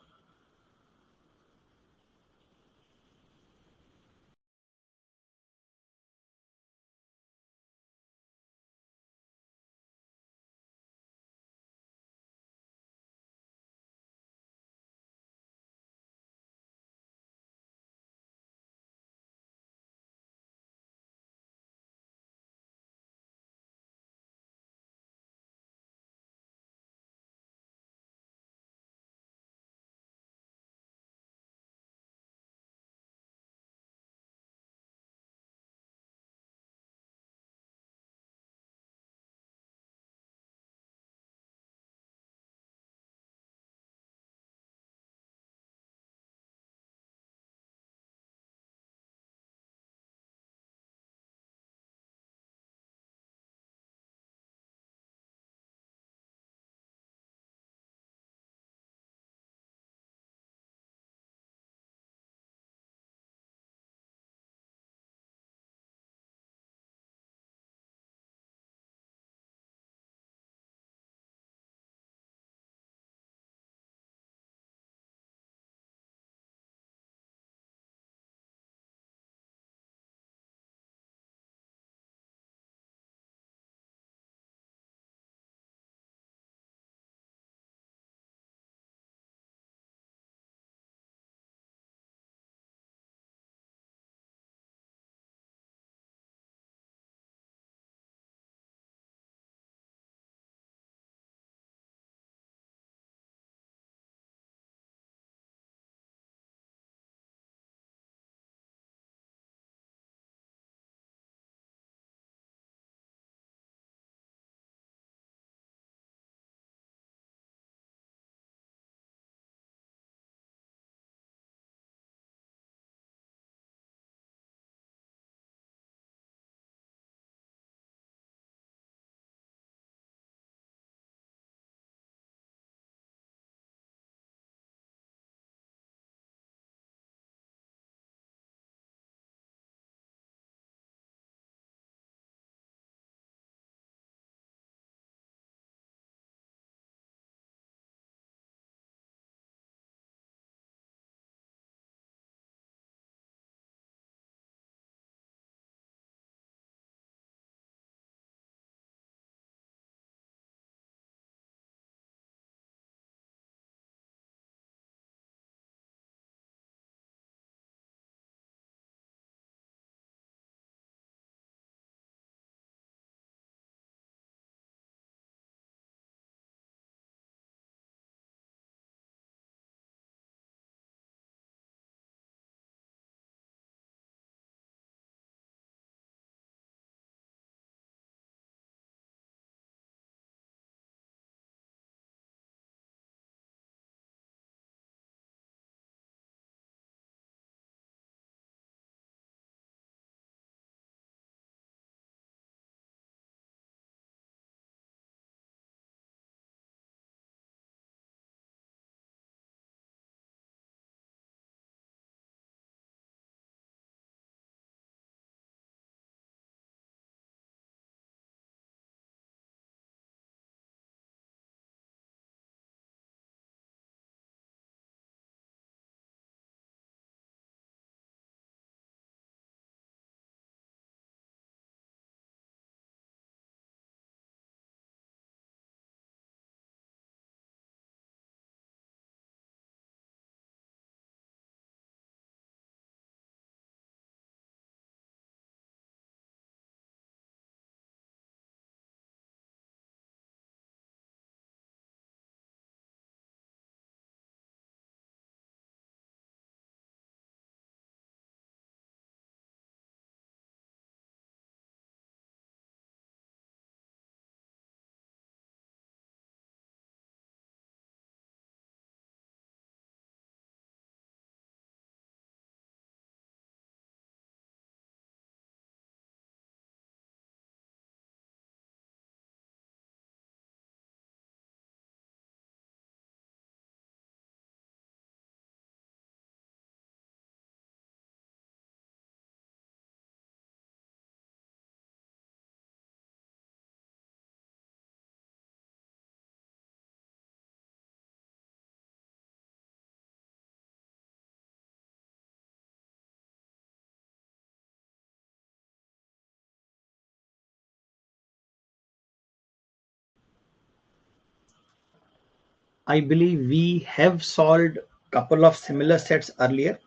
I believe we have solved couple of similar sets earlier.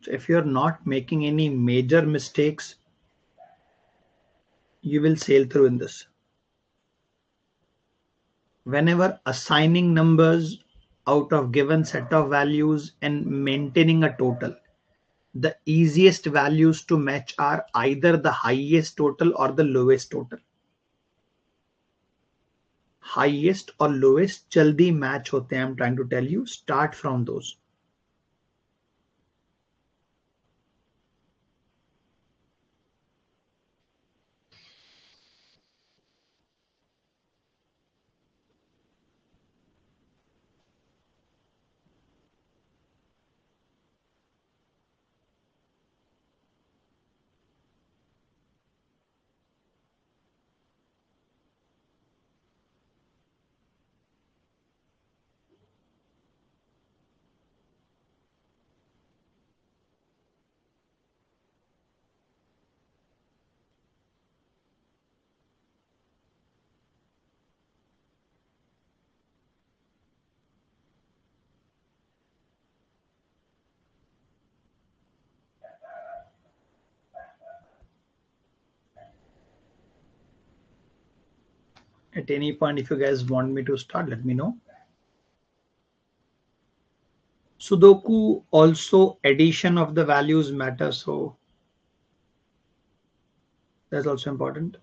So if you're not making any major mistakes, you will sail through in this. Whenever assigning numbers out of given set of values and maintaining a total, the easiest values to match are either the highest total or the lowest total. Highest or lowest जल्दी match होते हैं. I'm trying to tell you, start from those. At any point, if you guys want me to start, let me know. Sudoku also addition of the values matter, so that's also important.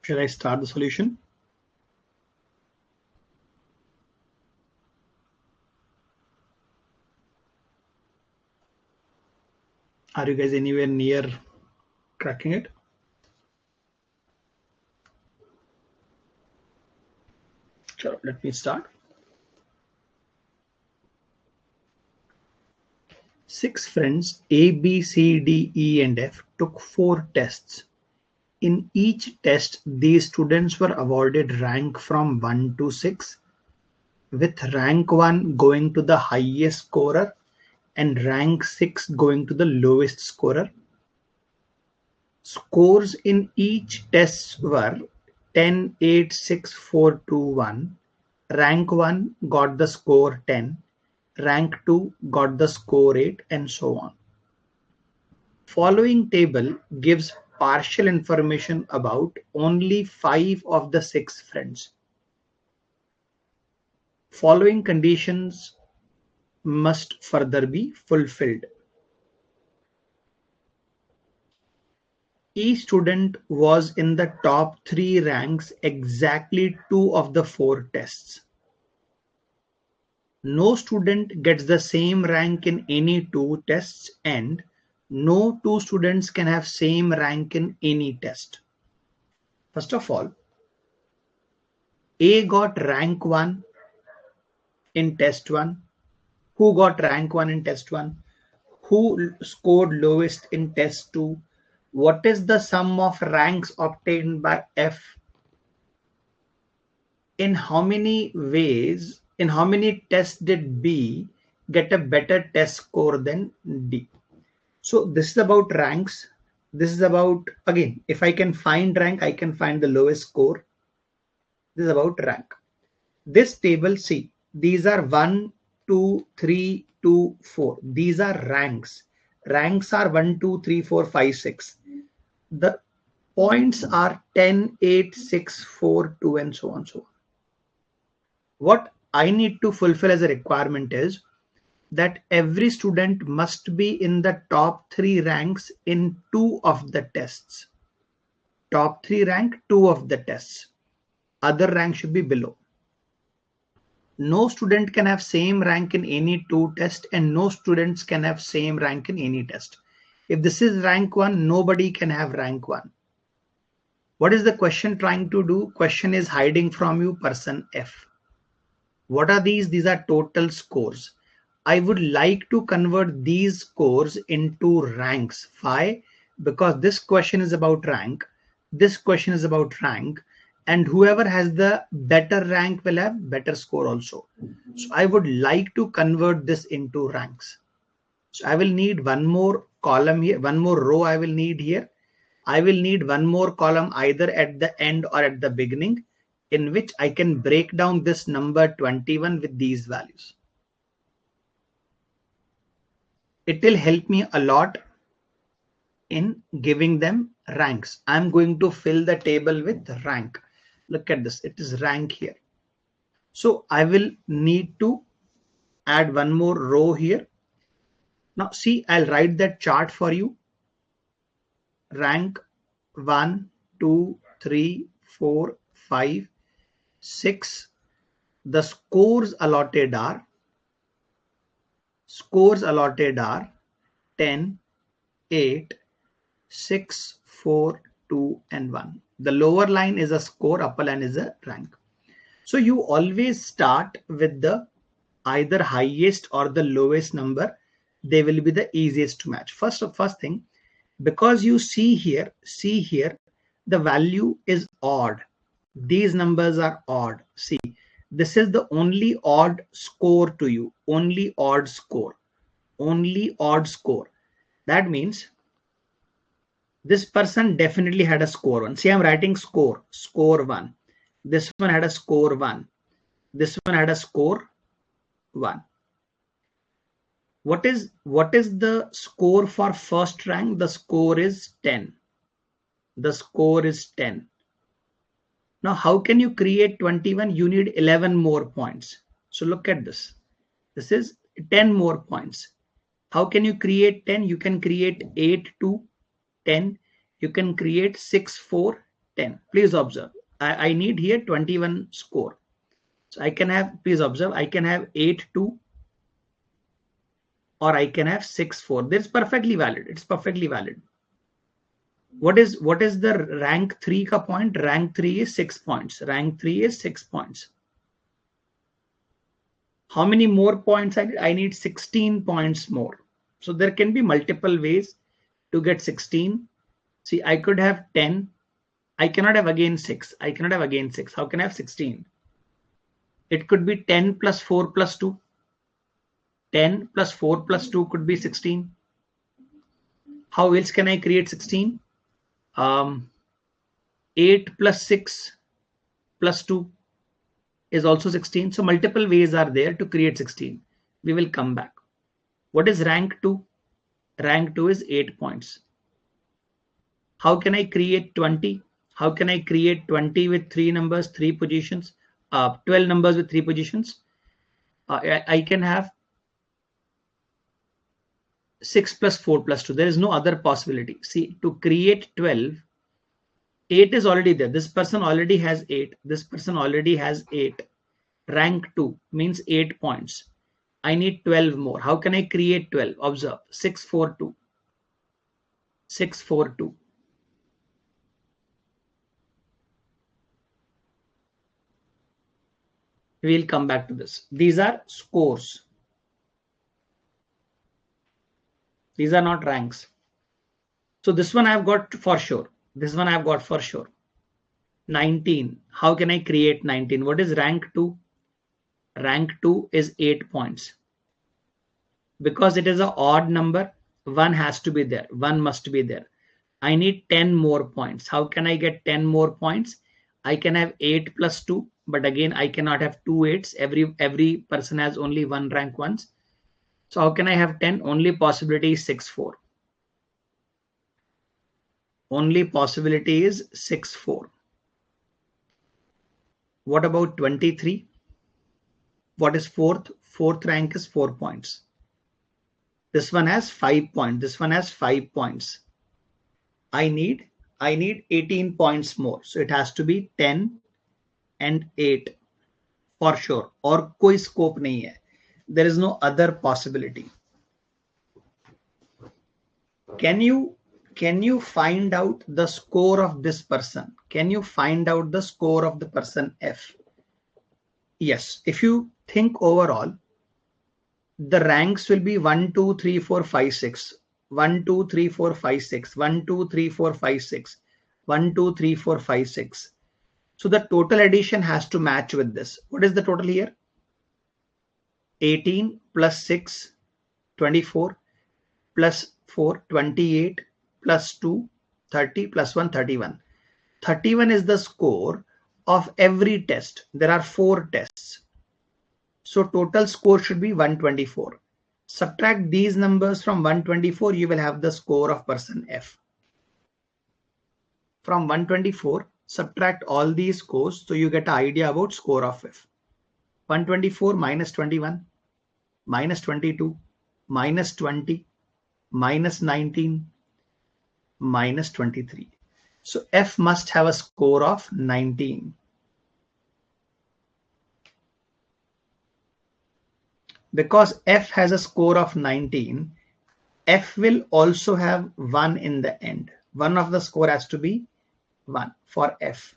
Shall I start the solution? Are you guys anywhere near cracking it? Sure, let me start. 6 friends A, B, C, D, E, and F took 4 tests. In each test, these students were awarded rank from 1 to 6, with rank 1 going to the highest scorer and rank 6 going to the lowest scorer. Scores in each test were 10, 8, 6, 4, 2, 1. Rank 1 got the score 10, rank 2 got the score 8, and so on. Following table gives partial information about only 5 of the 6 friends. Following conditions must further be fulfilled. Each student was in the top 3 ranks exactly 2 of the 4 tests. No student gets the same rank in any 2 tests, and no 2 students can have same rank in any test. First of all, A got rank 1 in test 1. Who got rank 1 in test 1? Who scored lowest in test 2? What is the sum of ranks obtained by F? In how many ways, in how many tests did B get a better test score than D? So this is about ranks. This is about, again, if I can find rank, I can find the lowest score. This is about rank. This table, see, these are 1, 2, 3, 2, 4. These are ranks. Ranks are 1, 2, 3, 4, 5, 6. The points are 10, 8, 6, 4, 2, and so on, so on. What I need to fulfill as a requirement is that every student must be in the top 3 ranks in 2 of the tests. Top 3 rank, 2 of the tests. Other rank should be below. No student can have same rank in any 2 tests, and no students can have same rank in any test. If this is rank 1, nobody can have rank 1. What is the question trying to do? Question is hiding from you person F. What are these? These are total scores. I would like to convert these scores into ranks. Why? Because this question is about rank. This question is about rank. And whoever has the better rank will have better score also. So I would like to convert this into ranks. So I will need one more column here, one more row I will need here. I will need one more column either at the end or at the beginning, in which I can break down this number 21 with these values. It will help me a lot in giving them ranks. I'm going to fill the table with rank. Look at this. It is rank here. So I will need to add one more row here. Now see, I'll write that chart for you. Rank 1, 2, 3, 4, 5, 6. The scores allotted are 10, 8, 6, 4, 2, and 1. The lower line is a score, upper line is a rank. So you always start with the either highest or the lowest number. They will be the easiest to match. First thing, because you see here, the value is odd. These numbers are odd. See, this is the only odd score to you. Only odd score. Only odd score. That means this person definitely had a score 1. See, I'm writing score 1. This one had a score 1. This one had a score 1. What is the score for first rank? The score is 10. The score is 10. Now, how can you create 21? You need 11 more points. So look at this. This is 10 more points. How can you create 10? You can create 8 to 10. You can create 6, 4, 10. Please observe. I need here 21 score. So I can have, please observe, I can have 8-2 or I can have 6-4. That's perfectly valid. It's perfectly valid. What is the rank 3 ka point? Rank 3 is 6 points. Rank 3 is 6 points. How many more points I need? I need 16 points more. So there can be multiple ways to get 16. See, I could have 10. I cannot have again 6. I cannot have again 6. How can I have 16? It could be 10 plus 4 plus 2. 10 plus 4 plus 2 could be 16. How else can I create 16? 8 plus 6 plus 2 is also 16. So multiple ways are there to create 16. We will come back. What is rank 2? Rank 2 is 8 points. How can I create 20? How can I create 20 with 3 numbers, 3 positions, 12 numbers with 3 positions? I can have 6 plus 4 plus 2. There is no other possibility. See, to create 12, 8 is already there. This person already has 8. This person already has 8. Rank 2 means 8 points. I need 12 more. How can I create 12? Observe. 6, 4, 2. 6, 4, 2. We will come back to this. These are scores. These are not ranks. So this one I've got for sure. This one I've got for sure. 19. How can I create 19? What is rank 2? Rank 2 is 8 points. Because it is an odd number, 1 has to be there. 1 must be there. I need 10 more points. How can I get 10 more points? I can have 8 plus 2, but again, I cannot have 2 8s. Every person has only one rank once. So how can I have 10? Only possibility is 6, 4. Only possibility is 6, 4. What about 23? What is fourth? Fourth rank is 4 points. This one has 5 points. This one has 5 points. I need 18 points more. So it has to be 10 and 8 for sure. और कोई scope नहीं है. There is no other possibility. Can you find out the score of this person? Can you find out the score of the person F? Yes. If you think overall, the ranks will be 1, 2, 3, 4, 5, 6. 1, 2, 3, 4, 5, 6. 1, 2, 3, 4, 5, 6. 1, 2, 3, 4, 5, 6. So the total addition has to match with this. What is the total here? 18 plus 6, 24 plus 4, 28 plus 2, 30 plus 1, 31. 31 is the score of every test. There are 4 tests. So total score should be 124. Subtract these numbers from 124, you will have the score of person F. From 124, subtract all these scores so you get an idea about score of F. 124 minus 21, minus 22, minus 20, minus 19, minus 23. So F must have a score of 19. Because F has a score of 19, F will also have 1 in the end. One of the score has to be 1 for F.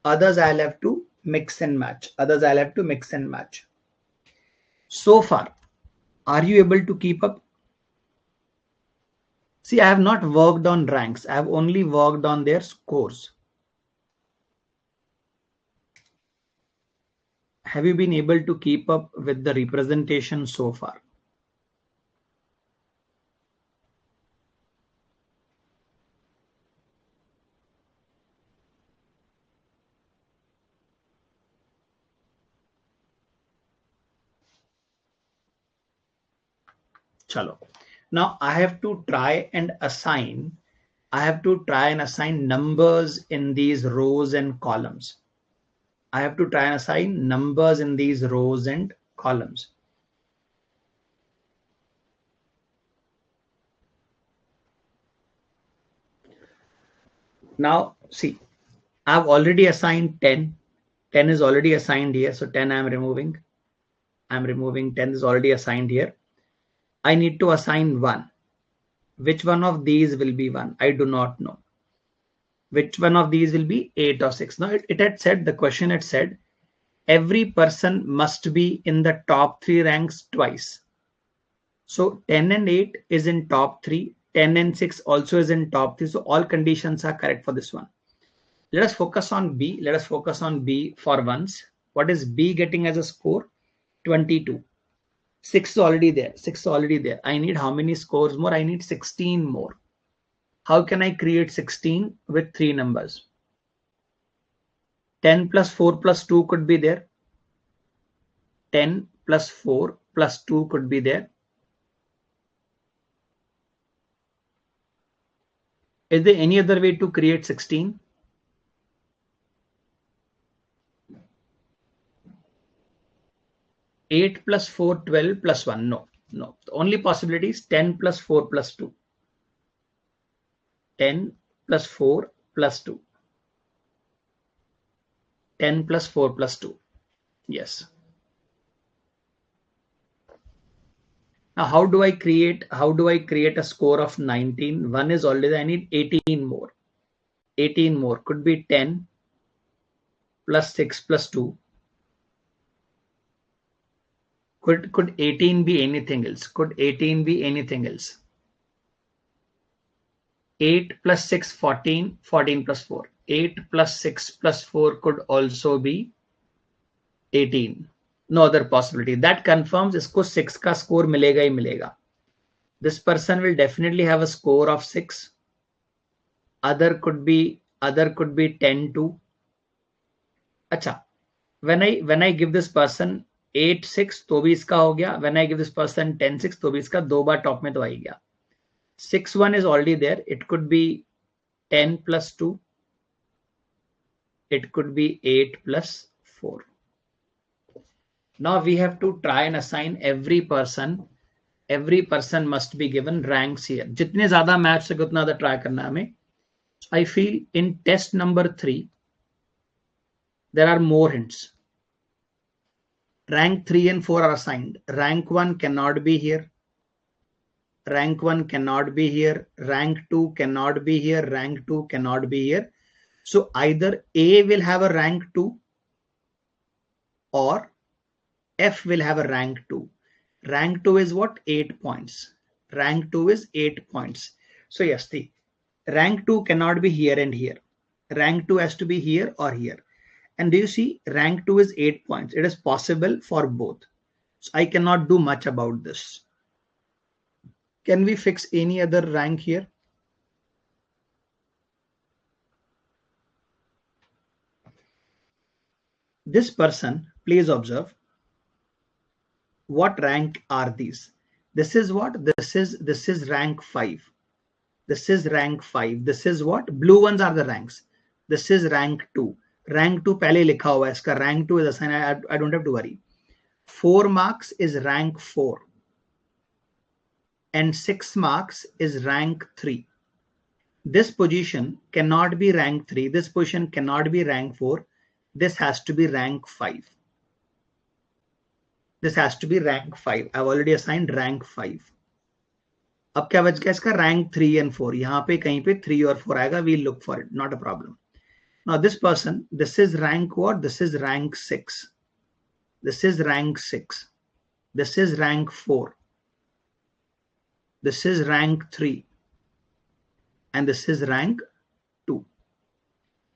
Others I'll have to mix and match. So far, are you able to keep up? See, I have not worked on ranks. I have only worked on their scores. Have you been able to keep up with the representation so far? Chalo. Now I have to try and assign numbers in these rows and columns. I have to try and assign numbers in these rows and columns. Now see, I've already assigned 10. 10 is already assigned here. So 10 I'm removing. 10 is already assigned here. I need to assign 1. Which one of these will be 1? I do not know. Which one of these will be 8 or 6? Now it had said, the question had said, every person must be in the top 3 ranks twice. So 10 and 8 is in top 3. 10 and 6 also is in top 3. So all conditions are correct for this one. Let us focus on B. Let us focus on B for once. What is B getting as a score? 22. 6 is already there. 6 is already there. I need how many scores more? I need 16 more. How can I create 16 with 3 numbers? 10 plus 4 plus 2 could be there. 10 plus 4 plus 2 could be there. Is there any other way to create 16? Eight plus 4, 12 plus 1. No. The only possibility is 10 plus 4 plus 2. 10 plus 4 plus 2. 10 plus 4 plus 2. Yes. Now how do I create a score of 19? 1 is already, I need 18 more. 18 more could be 10 plus 6 plus 2. Could 18 be anything else? Could 18 be anything else? 8 plus 6, 14, 14 plus 4. 8 plus 6 plus 4 could also be 18. No other possibility. That confirms isko 6 ka score milega hi milega. This person will definitely have a score of 6. Other could be 10 too. Acha. When I give this person 8 6 तो भी इसका हो गया. When I give this person 10 6 तो भी इसका 2 बार top में तो आ ही गया. 6 1 is already there. It could be 10 plus 2. It could be 8 plus 4. Now we have to try and assign every person. Every person must be given ranks here. जितने ज़्यादा match सके उतना ज़्यादा try करना हमें. I feel in test number 3 there are more hints. Rank 3 and 4 are assigned. Rank 1 cannot be here. Rank 1 cannot be here. Rank 2 cannot be here. Rank 2 cannot be here. So either A will have a rank 2 or F will have a rank 2. Rank 2 is what? 8 points. Rank 2 is 8 points. So yes, the rank 2 cannot be here and here. Rank 2 has to be here or here. And do you see, rank 2 is 8 points. It is possible for both. So I cannot do much about this. Can we fix any other rank here? This person, please observe, what rank are these? This is what? This is rank 5. This is rank 5. This is what? Blue ones are the ranks. This is rank 2. Rank 2 पहले लिखा हुआ है, इसका rank 2 is assigned. I don't have to worry. 4 marks is rank 4 and 6 marks is rank 3. This position cannot be rank 3. This position cannot be rank 4. This has to be rank 5. This has to be rank 5. I've already assigned rank 5. अब क्या बच गया इसका? rank 3 and 4. यहाँ पे कहीं पे 3 और 4 आएगा. We'll look for it. Not a problem. Now this person, this is rank what? This is rank 6. This is rank 6. This is rank 4. This is rank 3. And this is rank 2.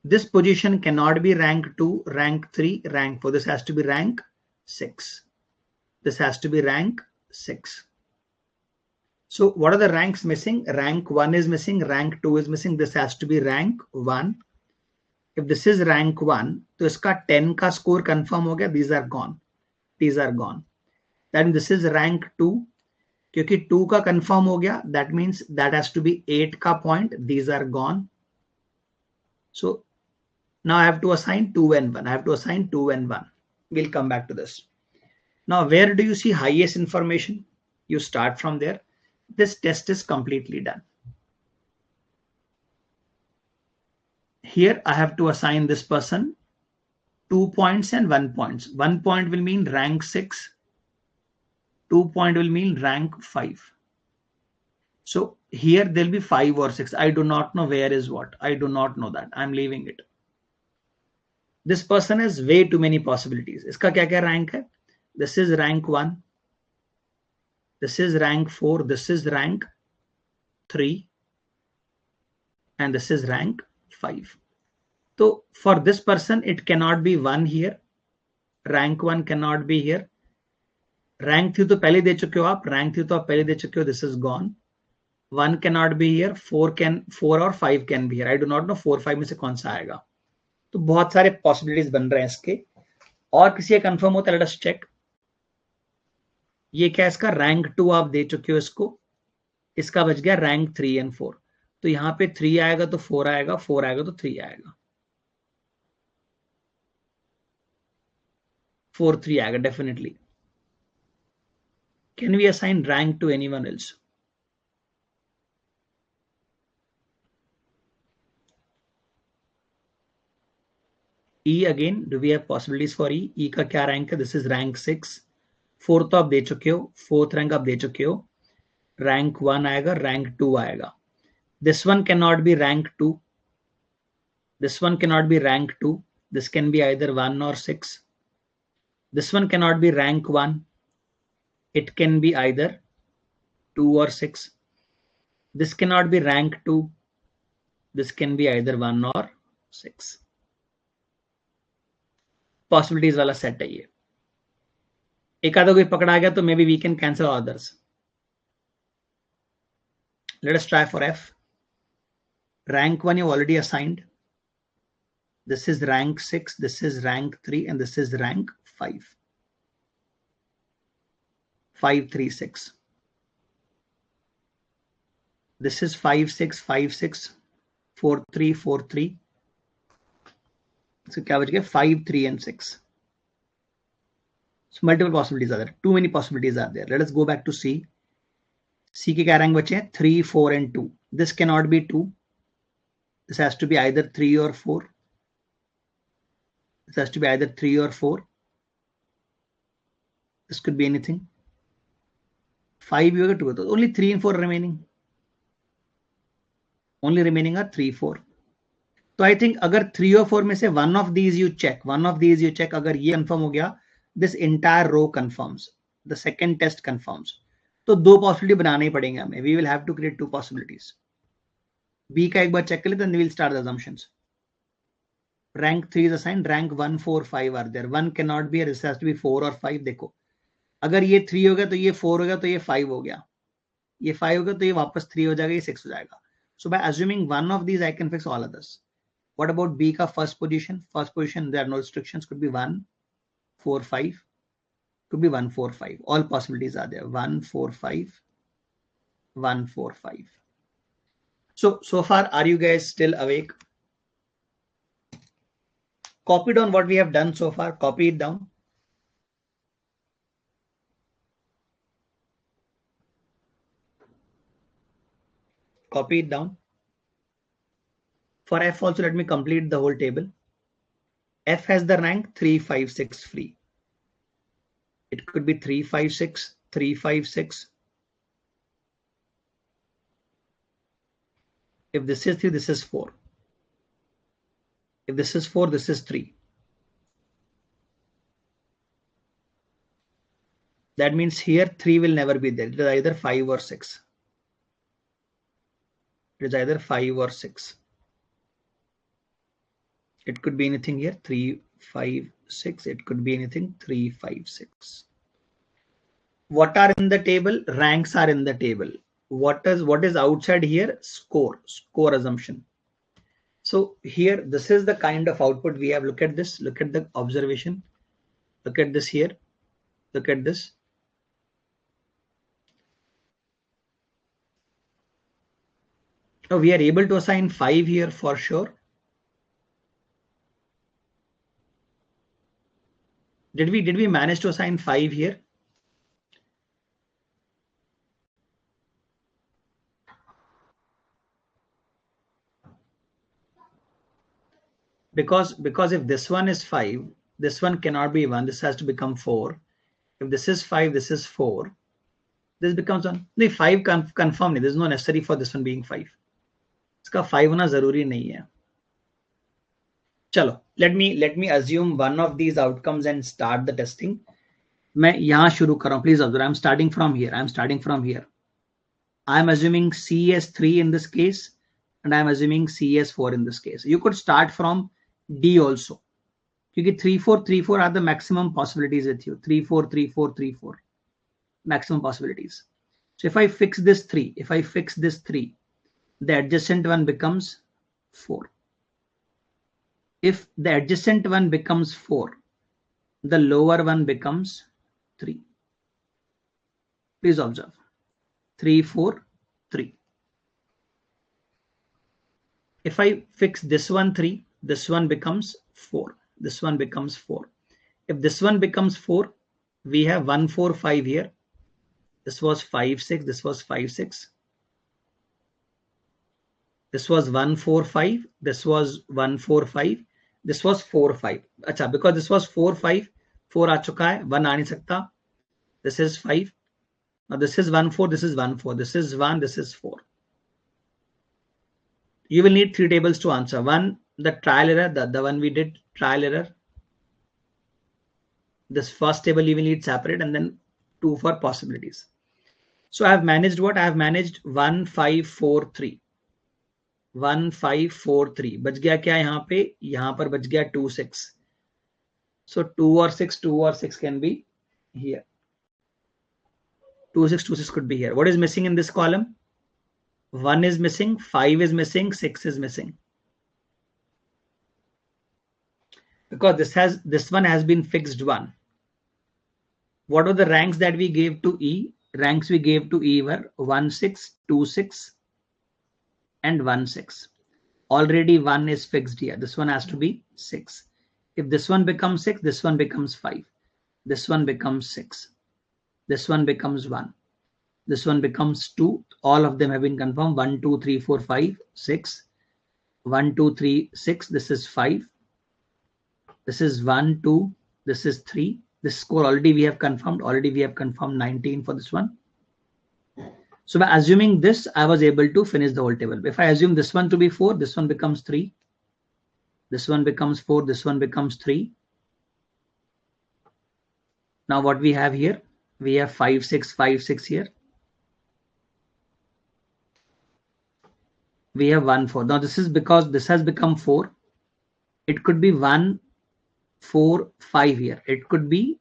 This position cannot be rank 2, rank 3, rank 4. This has to be rank 6. This has to be rank 6. So what are the ranks missing? Rank 1 is missing, rank 2 is missing. This has to be rank 1. If this is rank 1, तो इसका 10 का score confirm हो गया. These are gone. These are gone. Then this is rank 2. क्योंकि 2 का confirm हो गया. That means that has to be 8 का point. These are gone. So now I have to assign 2 and 1. I have to assign 2 and 1. We'll come back to this. Now where do you see highest information? You start from there. This test is completely done. here I have to assign this person 2 points and 1 points. 1 point will mean rank 6. 2 point will mean rank 5. So here there'll be 5 or 6. I do not know where is what. I do not know that. I'm leaving it. This person has way too many possibilities. इसका क्या क्या rank है? This is rank 1. This is rank 4. This is rank 3. And this is rank 5. So for this person, it cannot be 1 here. Rank 1 cannot be here. Rank 3 तो पहले दे चुके हो आप. Rank 3 तो आप पहले दे चुके हो. This is gone. 1 cannot be here. 4 और 5 can be here. I do not know 4 5 में से कौन सा आएगा. तो बहुत सारे पॉसिबिलिटीज बन रहे हैं इसके. और किसी का कंफर्म होता है, लेट अस चेक. ये क्या इसका रैंक 2 आप दे चुके हो इसको. इसका बच गया रैंक 3 एंड 4. तो यहाँ पे 3 आएगा तो 4 आएगा, 4 आएगा तो 3 आएगा, 4 3 आएगा definitely. Can we assign rank to anyone else? E again, do we have possibilities for E? E का क्या रैंक है? This is rank 6. 4 तो आप दे चुके हो, 4th रैंक आप दे चुके हो. रैंक 1 आएगा, रैंक 2 आएगा. This one cannot be rank 2. This one cannot be rank 2. This can be either 1 or 6. This one cannot be rank 1. It can be either 2 or 6. This cannot be rank 2. This can be either 1 or 6. Possibilities वाला set है ये. एक आधा कोई पकड़ा गया तो maybe we can cancel others. Let us try for F. Rank 1 you already assigned. This is rank 6, this is rank 3, and this is rank 5. 5 3 6. This is 5 6 5 6, 4 3 4 3. So क्या बच गया? 5 3 and 6. So multiple possibilities are there. Too many possibilities are there. Let us go back to C. C के क्या rank बचे हैं? 3 4 and 2. This cannot be 2. This has to be either 3 or 4. This has to be either 3 or 4. This could be anything. 5 you get 2. So only 3 and 4 remaining. Only remaining are 3 4. तो I think अगर 3 और 4 में से one of these you check, अगर ये confirm हो गया, this entire row confirms, the second test confirms. तो 2 पॉसिबिलिटी बनाने ही पड़ेंगे हमें. We will have to create 2 possibilities. B का एक बार चेक कर लेते हैं, then we'll start the assumptions. Rank 3 is assigned, rank 1 4 5 are there. 1 cannot be here, this has to be 4 or 5. देखो अगर ये 3 हो गया तो ये 4 हो गया तो ये 5 हो गया, ये 5 हो गया तो ये वापस 3 हो जाएगा, ये 6 हो जाएगा. So by assuming one of these I can fix all others. What about B का first position? First position there are no restrictions, could be 1 4 5, could be 1 4 5. All possibilities are there. 1 4 5, 1 4 5. So far are you guys still awake? Copy down what we have done so far. Copy it down. Copy it down. For F also, let me complete the whole table. F has the rank 3 5 6 free. It could be 3 5 6, 3 5 6. If this is 3, this is 4. If this is 4, this is 3. That means here 3 will never be there. It is either 5 or 6. It is either 5 or 6. It could be anything here, 3 5 6. It could be anything, 3 5 6. What are in the table? Ranks are in the table. What is outside here? Score assumption. So here, this is the kind of output we have. Look at this. Look at the observation. Look at this here. Look at this. Now we are able to assign 5 here for sure. Did we manage to assign 5 here? because if this one is 5, this one cannot be 1, this has to become 4. If this is 5, this is 4, this becomes 1. The 5 confirm नहीं, there is no necessary for this one being 5. इसका 5 होना जरूरी नहीं है. चलो, let me assume one of these outcomes and start the testing. मैं यहाँ शुरू कर रहा हूँ. Please observe, I'm starting from here. I'm assuming C as 3 in this case, and I'm assuming C as 4 in this case. You could start from D also. क्योंकि 3, 4, 3, 4 are the maximum possibilities with you. 3, 4, 3, 4, 3, 4. Maximum possibilities. So if I fix this 3, the adjacent one becomes 4. If the adjacent one becomes 4, the lower one becomes 3. Please observe. 3, 4, 3. If I fix this one 3, this one becomes 4. This one becomes 4. If this one becomes 4, we have 1, 4, 5 here. This was 5, 6. This was 5, 6. This was 1, 4, 5. This was 1, 4, 5. This was 4, 5. अच्छा, because this was 4, 5. 4 आ चुका है. 1 आ नहीं सकता. This is 5. Now this is 1, 4. This is 1, 4. This is 1. This is 4. You will need 3 tables to answer. One, the trial error, the one we did, trial error. This first table you will need separate, and then 2 for possibilities. So I have managed what? I have managed 1, 5, 4, 3. 1, 5, 4, 3. बच गया क्या यहाँ पे? यहाँ पर बच गया 2, 6. So 2 or 6 can be here. 2, 6 could be here. What is missing in this column? 1 is missing, 5 is missing, 6 is missing. Because this one has been fixed 1. What were the ranks that we gave to E? Ranks we gave to E were 1, 6, 2, 6, and 1, 6. Already 1 is fixed here. This one has to be 6. If this one becomes 6, this one becomes 5. This one becomes 6. This one becomes 1. This one becomes 2. All of them have been confirmed. 1, 2, 3, 4, 5, 6. 1, 2, 3, 6. This is 5. This is 1, 2. This is 3. This score already we have confirmed. Already we have confirmed 19 for this one. So by assuming this, I was able to finish the whole table. If I assume this one to be 4, this one becomes 3. This one becomes 4. This one becomes 3. Now what we have here? We have 5, 6, 5, 6 here. We have 1, 4. Now this is because this has become 4. It could be 1, 4, 5 here. It could be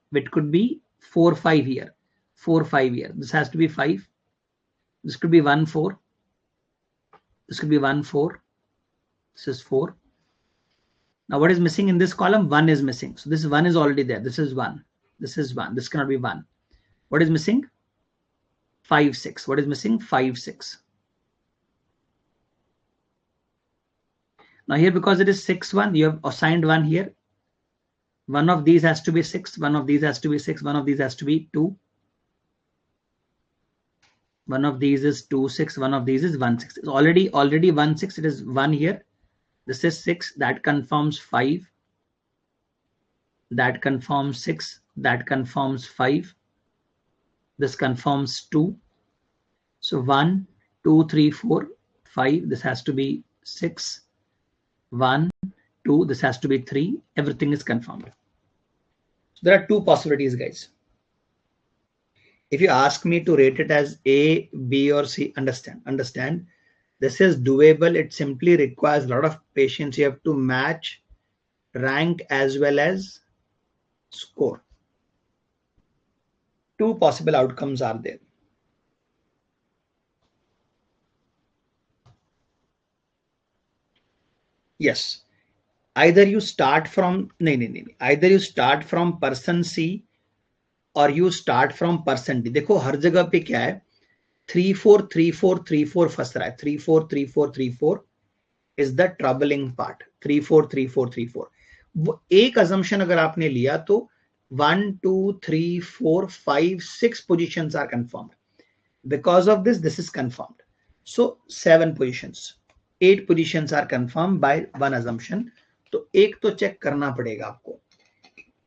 4, 5 here. 4, 5 here. This has to be 5. This could be 1, 4. This could be 1, 4. This is 4. Now what is missing in this column? 1 is missing. So this 1 is already there. This is 1. This is 1. This cannot be 1. What is missing? 5, 6. What is missing? 5, 6. Now here, because it is 6, 1, you have assigned 1 here. One of these has to be 6. One of these has to be 6. One of these has to be 2. One of these is 2, 6. One of these is 1, 6. It's already 1, 6. It is 1 here. This is 6. That confirms 5. That confirms 6. That confirms 5. This confirms 2. So 1, 2, 3, 4, 5. This has to be 6. 1, 2. This has to be 3. Everything is confirmed. So there are 2 possibilities, guys. If you ask me to rate it as A, B, or C, understand. This is doable. It simply requires a lot of patience. You have to match rank as well as score. 2 possible outcomes are there. Yes. Either you start from either you start from person C or you start from person D. देखो हर जगह पे क्या है? 3, 4, 3, 4, 3, 4 फंस रहा है. 3, 4, 3, 4, 3, 4 is the troubling part. 3, 4, 3, 4, 3, 4. वो एक assumption अगर आपने लिया तो 1, 2, 3, 4, 5, 6 positions are confirmed. Because of this, this is confirmed. So 7 positions. 8 positions are confirmed by one assumption. तो एक तो चेक करना पड़ेगा आपको।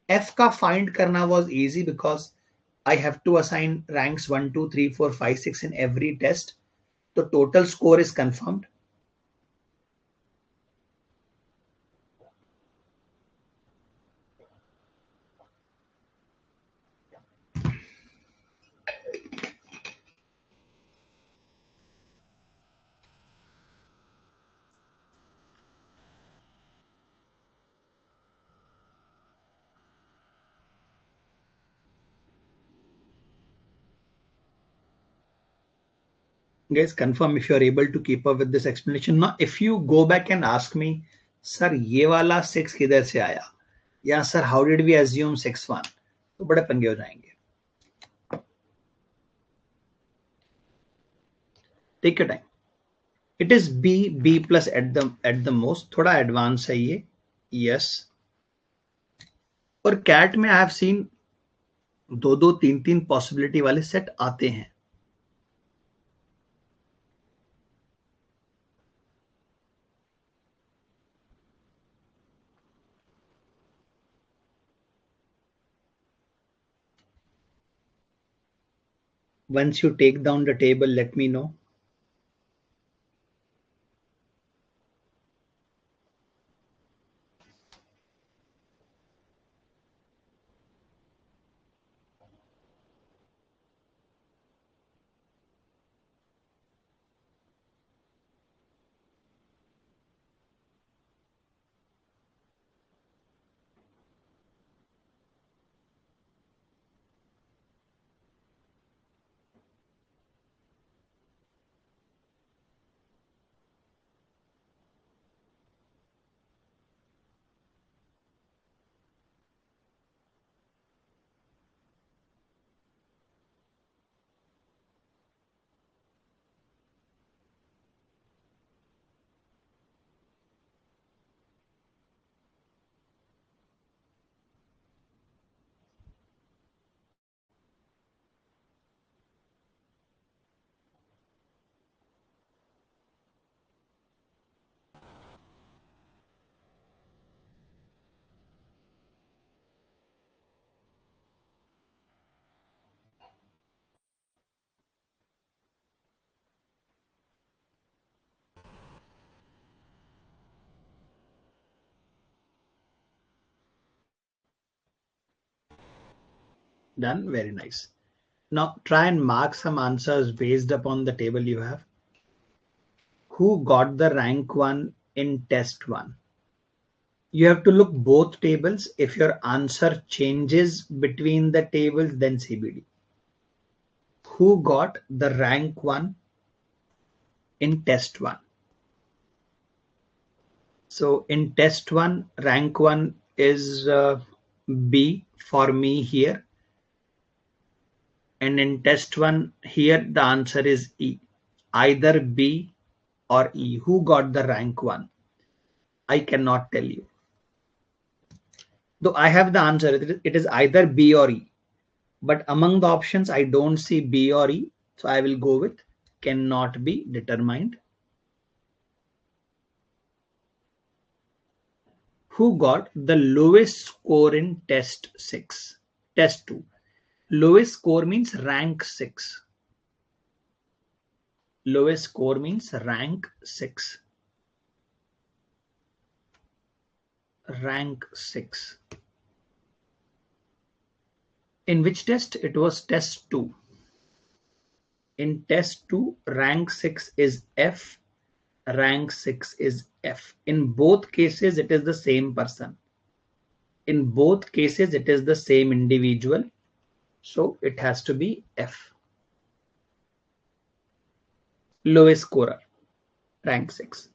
एफ का फाइंड करना was easy because I have to assign ranks 1 2 3 4 5 6 in every test, तो total score is confirmed. Guys, confirm if you are able to keep up with this explanation. Now if you go back and ask me, sir ये वाला 6 किधर से आया, या sir how did we assume 6 1, तो बड़े पंगे हो जाएंगे। Take your time. It is be plus at the most, थोड़ा एडवांस है ये। यस, और कैट में आई हैव सीन 2 2 3 3 पॉसिबिलिटी वाले सेट आते हैं। Once you take down the table, let me know. Done. Very nice. Now try and mark some answers based upon the table you have. Who got the rank 1 in test 1? You have to look both tables. If your answer changes between the tables, then CBD. Who got the rank 1 in test 1? So in test 1, rank 1 is B for me here. And in test 1 here, the answer is E. Either B or E. Who got the rank 1? I cannot tell you. Though I have the answer, it is either B or E. But among the options, I don't see B or E. So I will go with cannot be determined. Who got the lowest score in test 6? Test 2. Lowest score means rank 6. Lowest score means rank 6. Rank 6. In which test? It was test 2. In test 2, rank 6 is F, rank 6 is F. In both cases, it is the same person. In both cases, it is the same individual. So it has to be F. Lowest scorer, rank 6.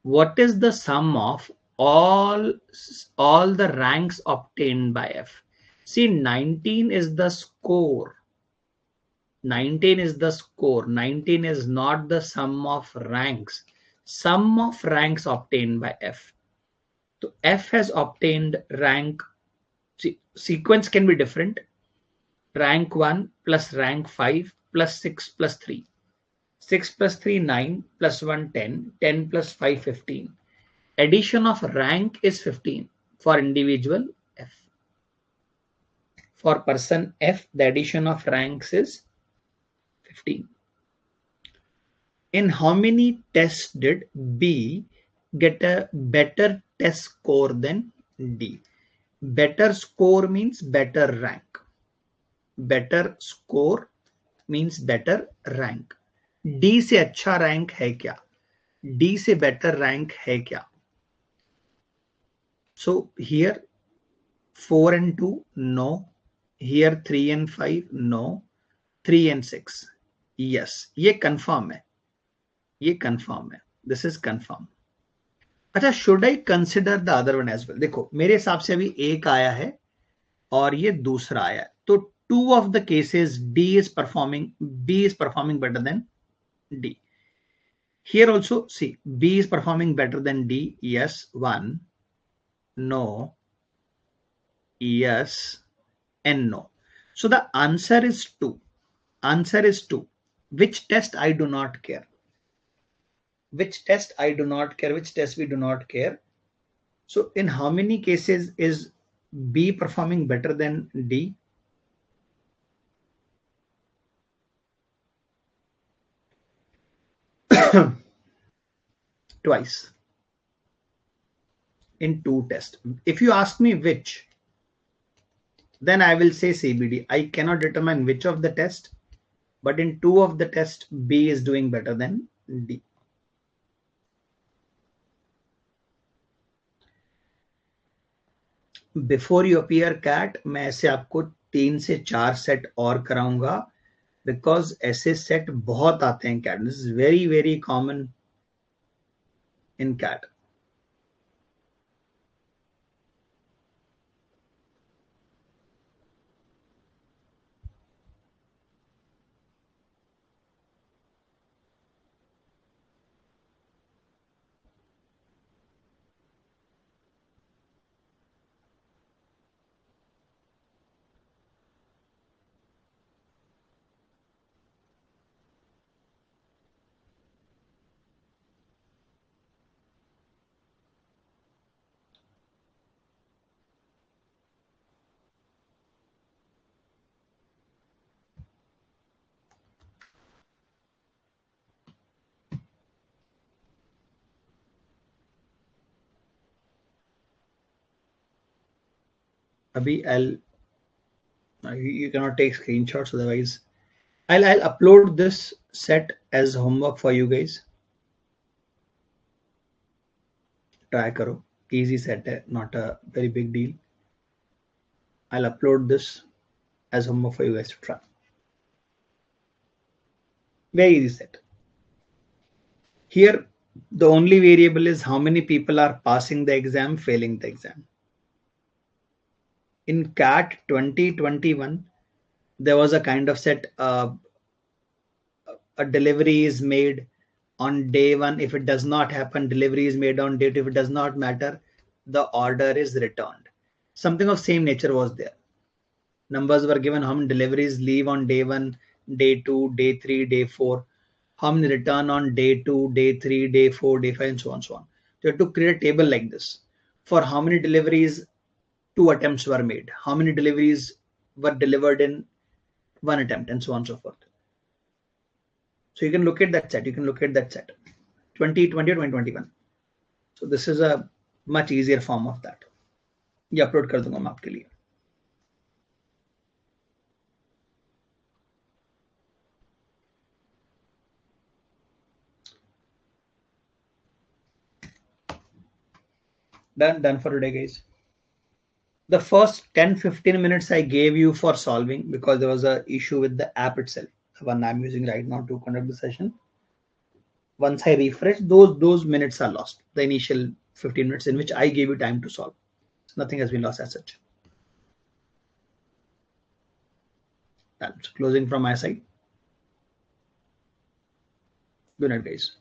What is the sum of all the ranks obtained by F? See, 19 is the score. 19 is the score. 19 is not the sum of ranks. Sum of ranks obtained by F. So F has obtained rank. Sequence can be different. Rank 1 plus rank 5 plus 6 plus 3. 6 plus 3, 9 plus 1, 10. 10 plus 5, 15. Addition of rank is 15 for individual F. For person F, the addition of ranks is 15. In how many tests did B get a better test score than D? Better score means better rank. Better score means better rank. D से अच्छा rank है क्या? D से better rank है क्या? So here 4 and 2, no. Here 3 and 5, no. 3 and 6, yes. ये confirm है. ये confirm है. This is confirm. अच्छा, should I consider the other one as well? देखो मेरे हिसाब से अभी एक आया है और ये दूसरा आया है. तो two of the cases B is performing better than D. Here also see B is performing better than D. Yes, 1, no, yes, and no. So the answer is 2. Answer is 2. Which test I do not care? Which test I do not care? Which test we do not care? So in how many cases is B performing better than D? Twice. In 2 tests. If you ask me which, then I will say CBD. I cannot determine which of the test, but in 2 of the tests, B is doing better than D. Before you appear CAT, मैं ऐसे आपको 3 से 4 set और कराऊंगा, because ऐसे set बहुत आते हैं CAT. This is very very common in CAT. Abhi, you cannot take screenshots, otherwise I'll upload this set as homework for you guys. Try karo. Easy set hai, not a very big deal. I'll upload this as homework for you guys to try. Very easy set. Here the only variable is how many people are passing the exam, failing the exam. In CAT 2021, there was a kind of set, a delivery is made on day 1. If it does not happen, delivery is made on day 2. If it does not matter, the order is returned. Something of same nature was there. Numbers were given, how many deliveries leave on day 1, day 2, day 3, day 4, how many return on day 2, day 3, day 4, day 5, and so on, so on. So you have to create a table like this for how many deliveries 2 attempts were made, how many deliveries were delivered in 1 attempt, and so on and so forth. So you can look at that set. You can look at that set 2020 or 2021. So this is a much easier form of that. ये upload कर दूंगा मैं आपके लिए. Done for today, guys. The first 10-15 minutes I gave you for solving, because there was an issue with the app itself, the one I'm using right now to conduct the session. Once I refresh, those minutes are lost. The initial 15 minutes in which I gave you time to solve. Nothing has been lost as such. That's closing from my side. Good night, guys.